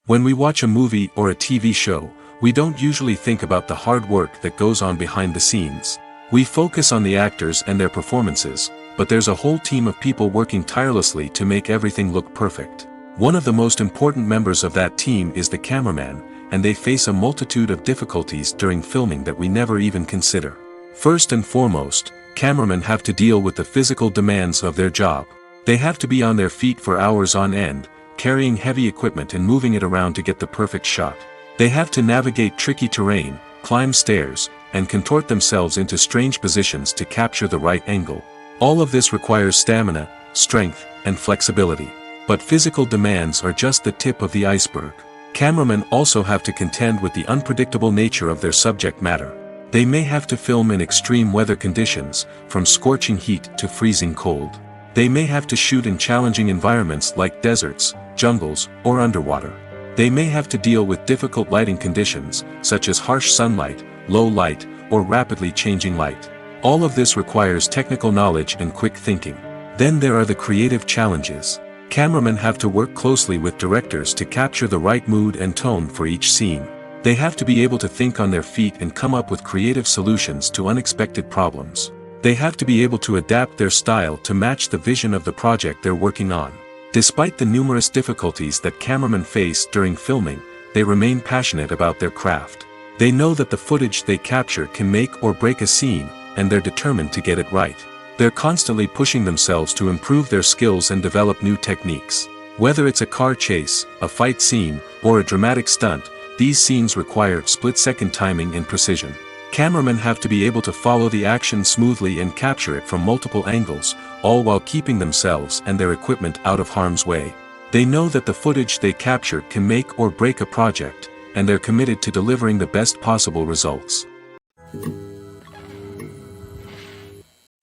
When we watch a movie or a TV show, we don't usually think about the hard work that goes on behind the scenes. We focus on the actors and their performances, but there's a whole team of people working tirelessly to make everything look perfect. One of the most important members of that team is the cameraman, and they face a multitude of difficulties during filming that we never even consider. First and foremost, cameramen have to deal with the physical demands of their job. They have to be on their feet for hours on end, carrying heavy equipment and moving it around to get the perfect shot. They have to navigate tricky terrain, climb stairs, and contort themselves into strange positions to capture the right angle. All of this requires stamina, strength, and flexibility. But physical demands are just the tip of the iceberg. Cameramen also have to contend with the unpredictable nature of their subject matter. They may have to film in extreme weather conditions, from scorching heat to freezing cold. They may have to shoot in challenging environments like deserts, jungles, or underwater. They may have to deal with difficult lighting conditions, such as harsh sunlight, low light, or rapidly changing light. All of this requires technical knowledge and quick thinking. Then there are the creative challenges. Cameramen have to work closely with directors to capture the right mood and tone for each scene. They have to be able to think on their feet and come up with creative solutions to unexpected problems. They have to be able to adapt their style to match the vision of the project they're working on. Despite the numerous difficulties that cameramen face during filming, they remain passionate about their craft. They know that the footage they capture can make or break a scene, and they're determined to get it right. They're constantly pushing themselves to improve their skills and develop new techniques. Whether it's a car chase, a fight scene, or a dramatic stunt, these scenes require split-second timing and precision. Cameramen have to be able to follow the action smoothly and capture it from multiple angles, all while keeping themselves and their equipment out of harm's way. They know that the footage they capture can make or break a project, and they're committed to delivering the best possible results.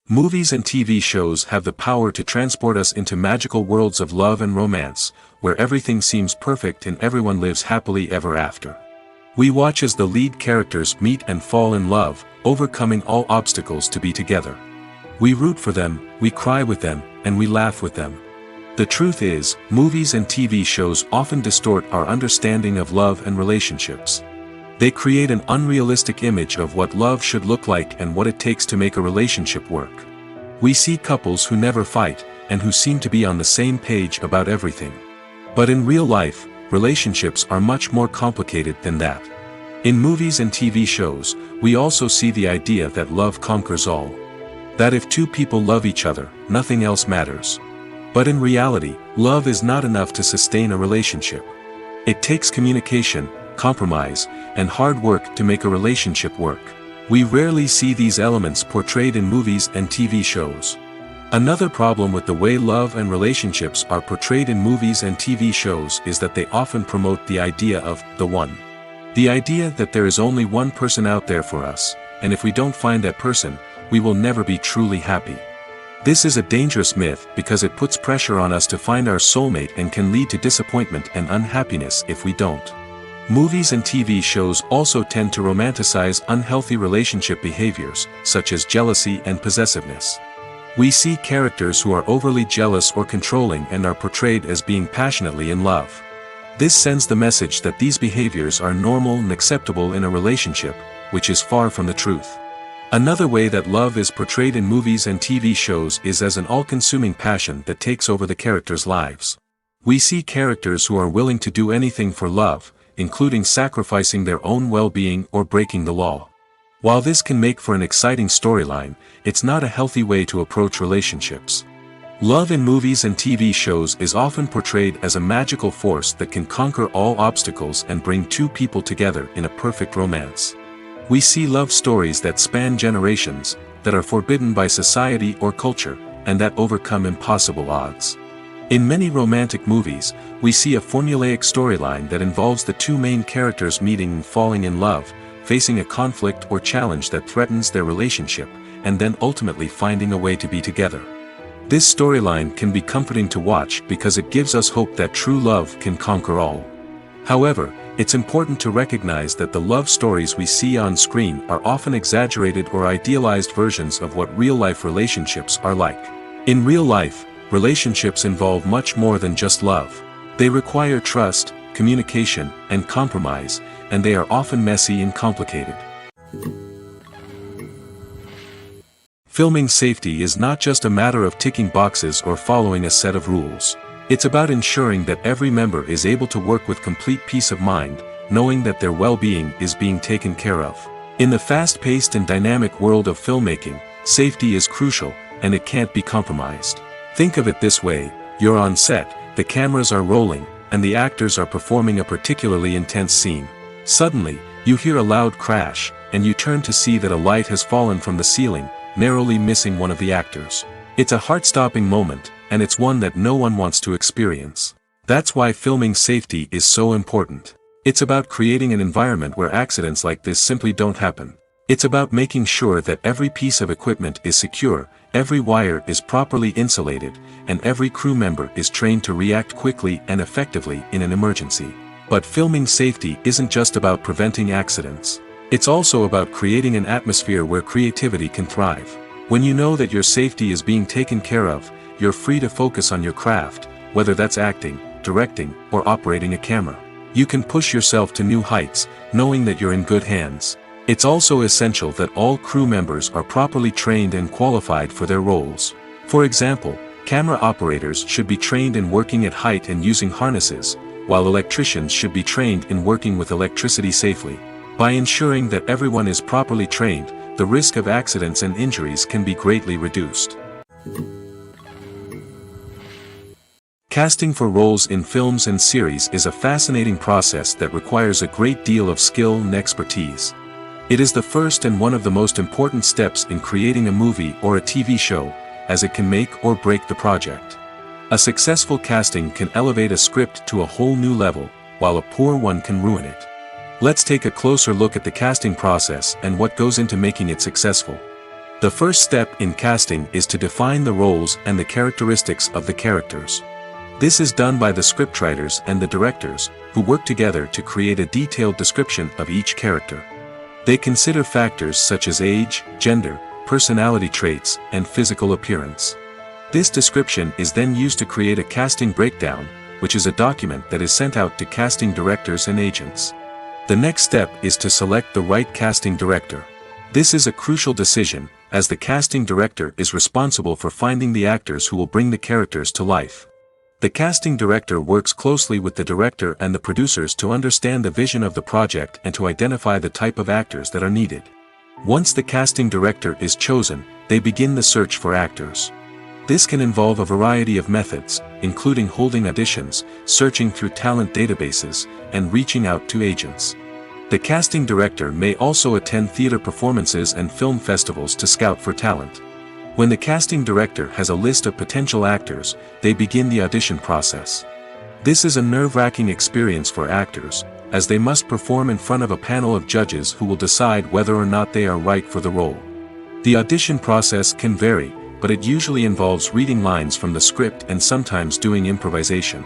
Movies and TV shows have the power to transport us into magical worlds of love and romance, where everything seems perfect and everyone lives happily ever after. We watch as the lead characters meet and fall in love, overcoming all obstacles to be together. We root for them, we cry with them, and we laugh with them. The truth is, movies and TV shows often distort our understanding of love and relationships. They create an unrealistic image of what love should look like and what it takes to make a relationship work. We see couples who never fight, and who seem to be on the same page about everything. But in real life, relationships are much more complicated than that. In movies and TV shows, we also see the idea that love conquers all. That if two people love each other, nothing else matters. But in reality, love is not enough to sustain a relationship. It takes communication, compromise, and hard work to make a relationship work. We rarely see these elements portrayed in movies and TV shows. Another problem with the way love and relationships are portrayed in movies and TV shows is that they often promote the idea of the one. The idea that there is only one person out there for us, and if we don't find that person, we will never be truly happy. This is a dangerous myth because it puts pressure on us to find our soulmate and can lead to disappointment and unhappiness if we don't. Movies and TV shows also tend to romanticize unhealthy relationship behaviors, such as jealousy and possessiveness. We see characters who are overly jealous or controlling and are portrayed as being passionately in love. This sends the message that these behaviors are normal and acceptable in a relationship, which is far from the truth. Another way that love is portrayed in movies and TV shows is as an all-consuming passion that takes over the characters' lives. We see characters who are willing to do anything for love, including sacrificing their own well-being or breaking the law. While this can make for an exciting storyline, it's not a healthy way to approach relationships. Love in movies and TV shows is often portrayed as a magical force that can conquer all obstacles and bring two people together in a perfect romance. We see love stories that span generations, that are forbidden by society or culture, and that overcome impossible odds. In many romantic movies, we see a formulaic storyline that involves the two main characters meeting and falling in love, facing a conflict or challenge that threatens their relationship, and then ultimately finding a way to be together. This storyline can be comforting to watch because it gives us hope that true love can conquer all. However, it's important to recognize that the love stories we see on screen are often exaggerated or idealized versions of what real-life relationships are like. In real life, relationships involve much more than just love. They require trust, communication, and compromise, and they are often messy and complicated. Filming safety is not just a matter of ticking boxes or following a set of rules. It's about ensuring that every member is able to work with complete peace of mind, knowing that their well-being is being taken care of. In the fast-paced and dynamic world of filmmaking, safety is crucial, and it can't be compromised. Think of it this way: you're on set, the cameras are rolling, and the actors are performing a particularly intense scene. Suddenly, you hear a loud crash, and you turn to see that a light has fallen from the ceiling, narrowly missing one of the actors. It's a heart-stopping moment, and it's one that no one wants to experience. That's why filming safety is so important. It's about creating an environment where accidents like this simply don't happen. It's about making sure that every piece of equipment is secure, every wire is properly insulated, and every crew member is trained to react quickly and effectively in an emergency. But filming safety isn't just about preventing accidents. It's also about creating an atmosphere where creativity can thrive. When you know that your safety is being taken care of, you're free to focus on your craft, whether that's acting, directing, or operating a camera. You can push yourself to new heights, knowing that you're in good hands. It's also essential that all crew members are properly trained and qualified for their roles. For example, camera operators should be trained in working at height and using harnesses, while electricians should be trained in working with electricity safely. By ensuring that everyone is properly trained, the risk of accidents and injuries can be greatly reduced. Casting for roles in films and series is a fascinating process that requires a great deal of skill and expertise. It is the first and one of the most important steps in creating a movie or a TV show, as it can make or break the project. A successful casting can elevate a script to a whole new level, while a poor one can ruin it. Let's take a closer look at the casting process and what goes into making it successful. The first step in casting is to define the roles and the characteristics of the characters. This is done by the scriptwriters and the directors, who work together to create a detailed description of each character. They consider factors such as age, gender, personality traits, and physical appearance. This description is then used to create a casting breakdown, which is a document that is sent out to casting directors and agents. The next step is to select the right casting director. This is a crucial decision, as the casting director is responsible for finding the actors who will bring the characters to life. The casting director works closely with the director and the producers to understand the vision of the project and to identify the type of actors that are needed. Once the casting director is chosen, they begin the search for actors. This can involve a variety of methods, including holding auditions, searching through talent databases, and reaching out to agents. The casting director may also attend theater performances and film festivals to scout for talent. When the casting director has a list of potential actors, they begin the audition process. This is a nerve-wracking experience for actors, as they must perform in front of a panel of judges who will decide whether or not they are right for the role. The audition process can vary, but it usually involves reading lines from the script and sometimes doing improvisation.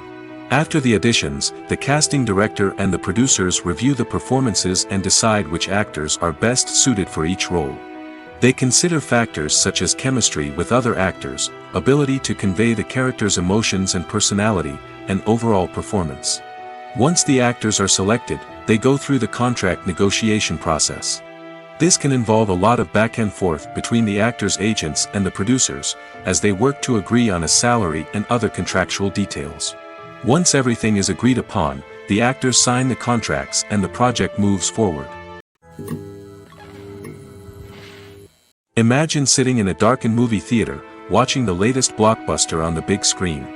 After the auditions, the casting director and the producers review the performances and decide which actors are best suited for each role. They consider factors such as chemistry with other actors, ability to convey the character's emotions and personality, and overall performance. Once the actors are selected, they go through the contract negotiation process. This can involve a lot of back and forth between the actors' agents and the producers, as they work to agree on a salary and other contractual details. Once everything is agreed upon, the actors sign the contracts and the project moves forward. Imagine sitting in a darkened movie theater, watching the latest blockbuster on the big screen.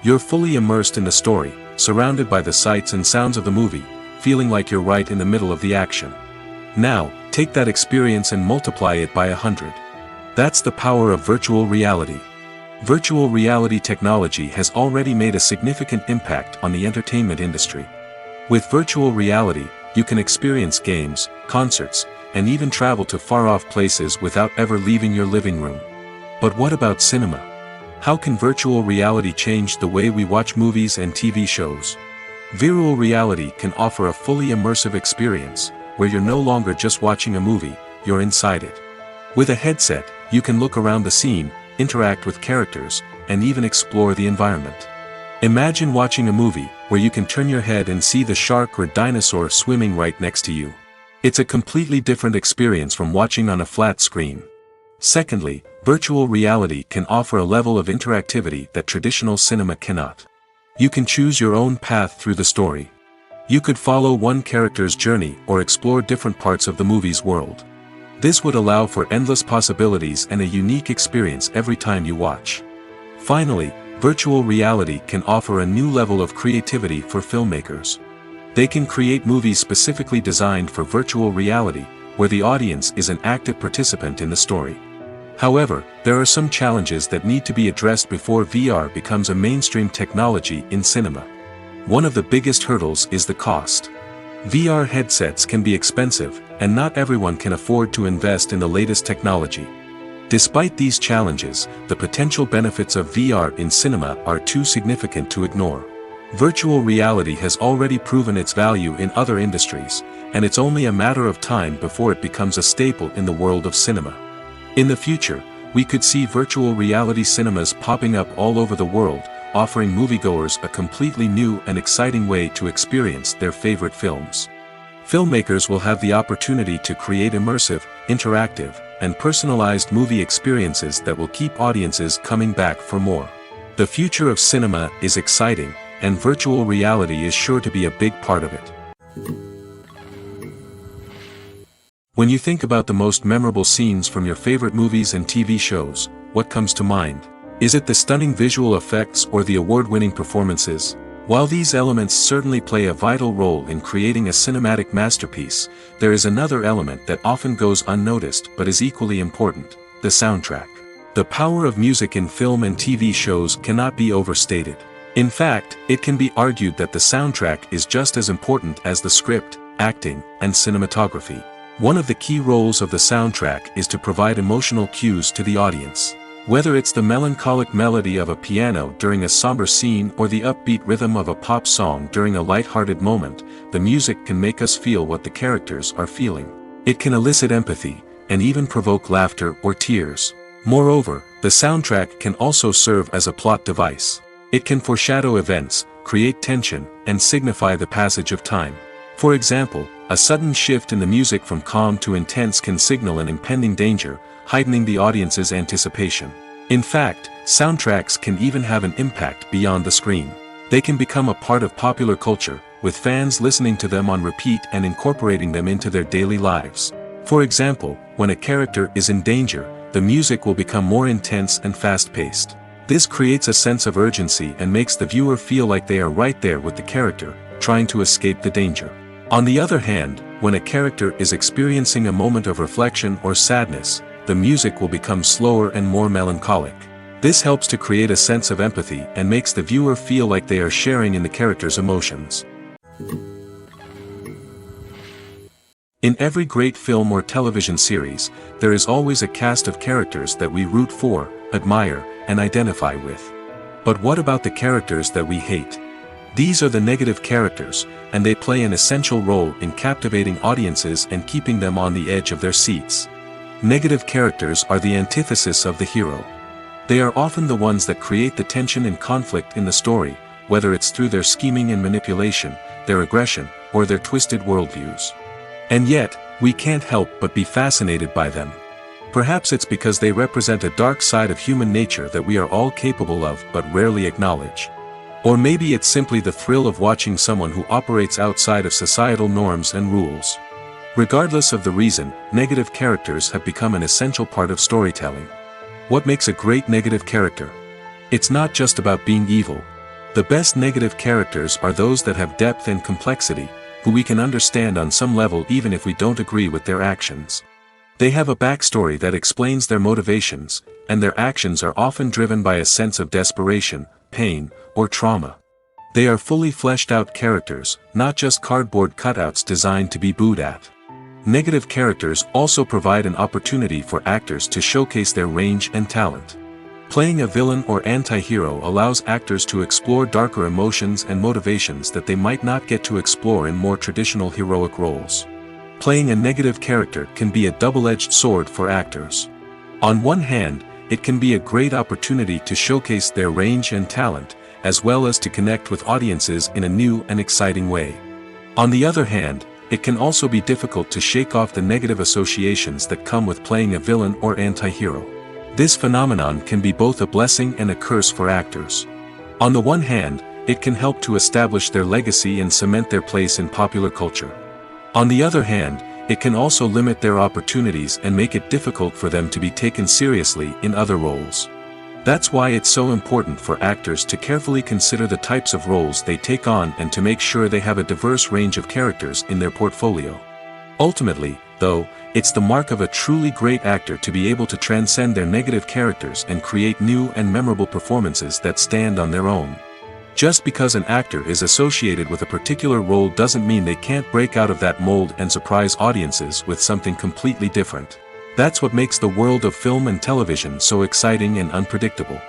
You're fully immersed in the story, surrounded by the sights and sounds of the movie, feeling like you're right in the middle of the action. Now, take that experience and multiply it by 100. That's the power of virtual reality. Virtual reality technology has already made a significant impact on the entertainment industry. With virtual reality, you can experience games, concerts, and even travel to far-off places without ever leaving your living room. But what about cinema? How can virtual reality change the way we watch movies and TV shows? Virtual reality can offer a fully immersive experience, where you're no longer just watching a movie, you're inside it. With a headset, you can look around the scene, interact with characters, and even explore the environment. Imagine watching a movie, where you can turn your head and see the shark or dinosaur swimming right next to you. It's a completely different experience from watching on a flat screen. Secondly, virtual reality can offer a level of interactivity that traditional cinema cannot. You can choose your own path through the story. You could follow one character's journey or explore different parts of the movie's world. This would allow for endless possibilities and a unique experience every time you watch. Finally, virtual reality can offer a new level of creativity for filmmakers. They can create movies specifically designed for virtual reality, where the audience is an active participant in the story. However, there are some challenges that need to be addressed before VR becomes a mainstream technology in cinema. One of the biggest hurdles is the cost. VR headsets can be expensive, and not everyone can afford to invest in the latest technology. Despite these challenges, the potential benefits of VR in cinema are too significant to ignore. Virtual reality has already proven its value in other industries, and it's only a matter of time before it becomes a staple in the world of cinema. In the future, we could see virtual reality cinemas popping up all over the world, offering moviegoers a completely new and exciting way to experience their favorite films. Filmmakers will have the opportunity to create immersive, interactive, and personalized movie experiences that will keep audiences coming back for more. The future of cinema is exciting, and virtual reality is sure to be a big part of it. When you think about the most memorable scenes from your favorite movies and TV shows, what comes to mind? Is it the stunning visual effects or the award-winning performances? While these elements certainly play a vital role in creating a cinematic masterpiece, there is another element that often goes unnoticed but is equally important: the soundtrack. The power of music in film and TV shows cannot be overstated. In fact, it can be argued that the soundtrack is just as important as the script, acting, and cinematography. One of the key roles of the soundtrack is to provide emotional cues to the audience. Whether it's the melancholic melody of a piano during a somber scene or the upbeat rhythm of a pop song during a light-hearted moment, the music can make us feel what the characters are feeling. It can elicit empathy, and even provoke laughter or tears. Moreover, the soundtrack can also serve as a plot device. It can foreshadow events, create tension, and signify the passage of time. For example, a sudden shift in the music from calm to intense can signal an impending danger, heightening the audience's anticipation. In fact, soundtracks can even have an impact beyond the screen. They can become a part of popular culture, with fans listening to them on repeat and incorporating them into their daily lives. For example, when a character is in danger, the music will become more intense and fast-paced. This creates a sense of urgency and makes the viewer feel like they are right there with the character, trying to escape the danger. On the other hand, when a character is experiencing a moment of reflection or sadness, the music will become slower and more melancholic. This helps to create a sense of empathy and makes the viewer feel like they are sharing in the character's emotions. In every great film or television series, there is always a cast of characters that we root for, admire, and identify with. But what about the characters that we hate? These are the negative characters, and they play an essential role in captivating audiences and keeping them on the edge of their seats. Negative characters are the antithesis of the hero. They are often the ones that create the tension and conflict in the story, whether it's through their scheming and manipulation, their aggression, or their twisted worldviews. And yet, we can't help but be fascinated by them. Perhaps it's because they represent a dark side of human nature that we are all capable of but rarely acknowledge. Or maybe it's simply the thrill of watching someone who operates outside of societal norms and rules. Regardless of the reason, negative characters have become an essential part of storytelling. What makes a great negative character? It's not just about being evil. The best negative characters are those that have depth and complexity, who we can understand on some level even if we don't agree with their actions. They have a backstory that explains their motivations, and their actions are often driven by a sense of desperation, pain, or trauma. They are fully fleshed out characters, not just cardboard cutouts designed to be booed at. Negative characters also provide an opportunity for actors to showcase their range and talent. Playing a villain or anti-hero allows actors to explore darker emotions and motivations that they might not get to explore in more traditional heroic roles. Playing a negative character can be a double-edged sword for actors. On one hand, it can be a great opportunity to showcase their range and talent, as well as to connect with audiences in a new and exciting way. On the other hand, it can also be difficult to shake off the negative associations that come with playing a villain or anti-hero. This phenomenon can be both a blessing and a curse for actors. On the one hand, it can help to establish their legacy and cement their place in popular culture. On the other hand, it can also limit their opportunities and make it difficult for them to be taken seriously in other roles. That's why it's so important for actors to carefully consider the types of roles they take on and to make sure they have a diverse range of characters in their portfolio. Ultimately, though, it's the mark of a truly great actor to be able to transcend their negative characters and create new and memorable performances that stand on their own. Just because an actor is associated with a particular role doesn't mean they can't break out of that mold and surprise audiences with something completely different. That's what makes the world of film and television so exciting and unpredictable.